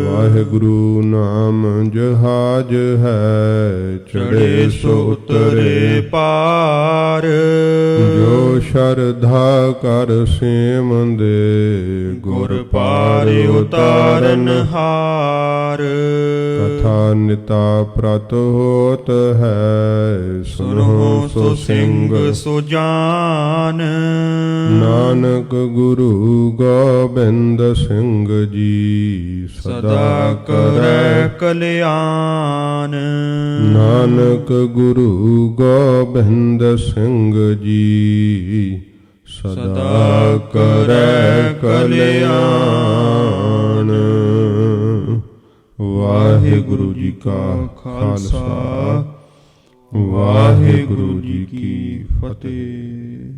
ਵਾਹਿਗੁਰੂ ਨਾਮ ਜਹਾਜ ਹੈ ਚੜੇ ਸੋ ਉਤਰੇ ਪਾਰ ਜੋ ਸ਼ਰਧਾ ਕਰ ਸੇਵੰਦੇ ਗੁਰ ਪਾਰ ਉਤਾਰਨ ਹਾਰ ਕਥਾ ਨਿਤਾ ਪ੍ਰਤ ਹੋਤ ਹੈ ਸੁਨੋ ਸੋ ਸਿੰਘ ਸੋ ਜਾਨ ਨਾਨਕ ਗੁਰੂ ਗੋਬਿੰਦ ਸਿੰਘ ਜੀ ਸਦਾ ਕਰੈ ਕਲਿਆਣ ਨਾਨਕ ਗੁਰੂ ਗੋਬਿੰਦ ਸਿੰਘ ਜੀ ਸਦਾ ਕਰੈ ਕਲਿਆਣ। ਵਾਹਿਗੁਰੂ ਜੀ ਕਾ ਖਾਲਸਾ ਵਾਹਿਗੁਰੂ ਜੀ ਕੀ ਫਤਿਹ।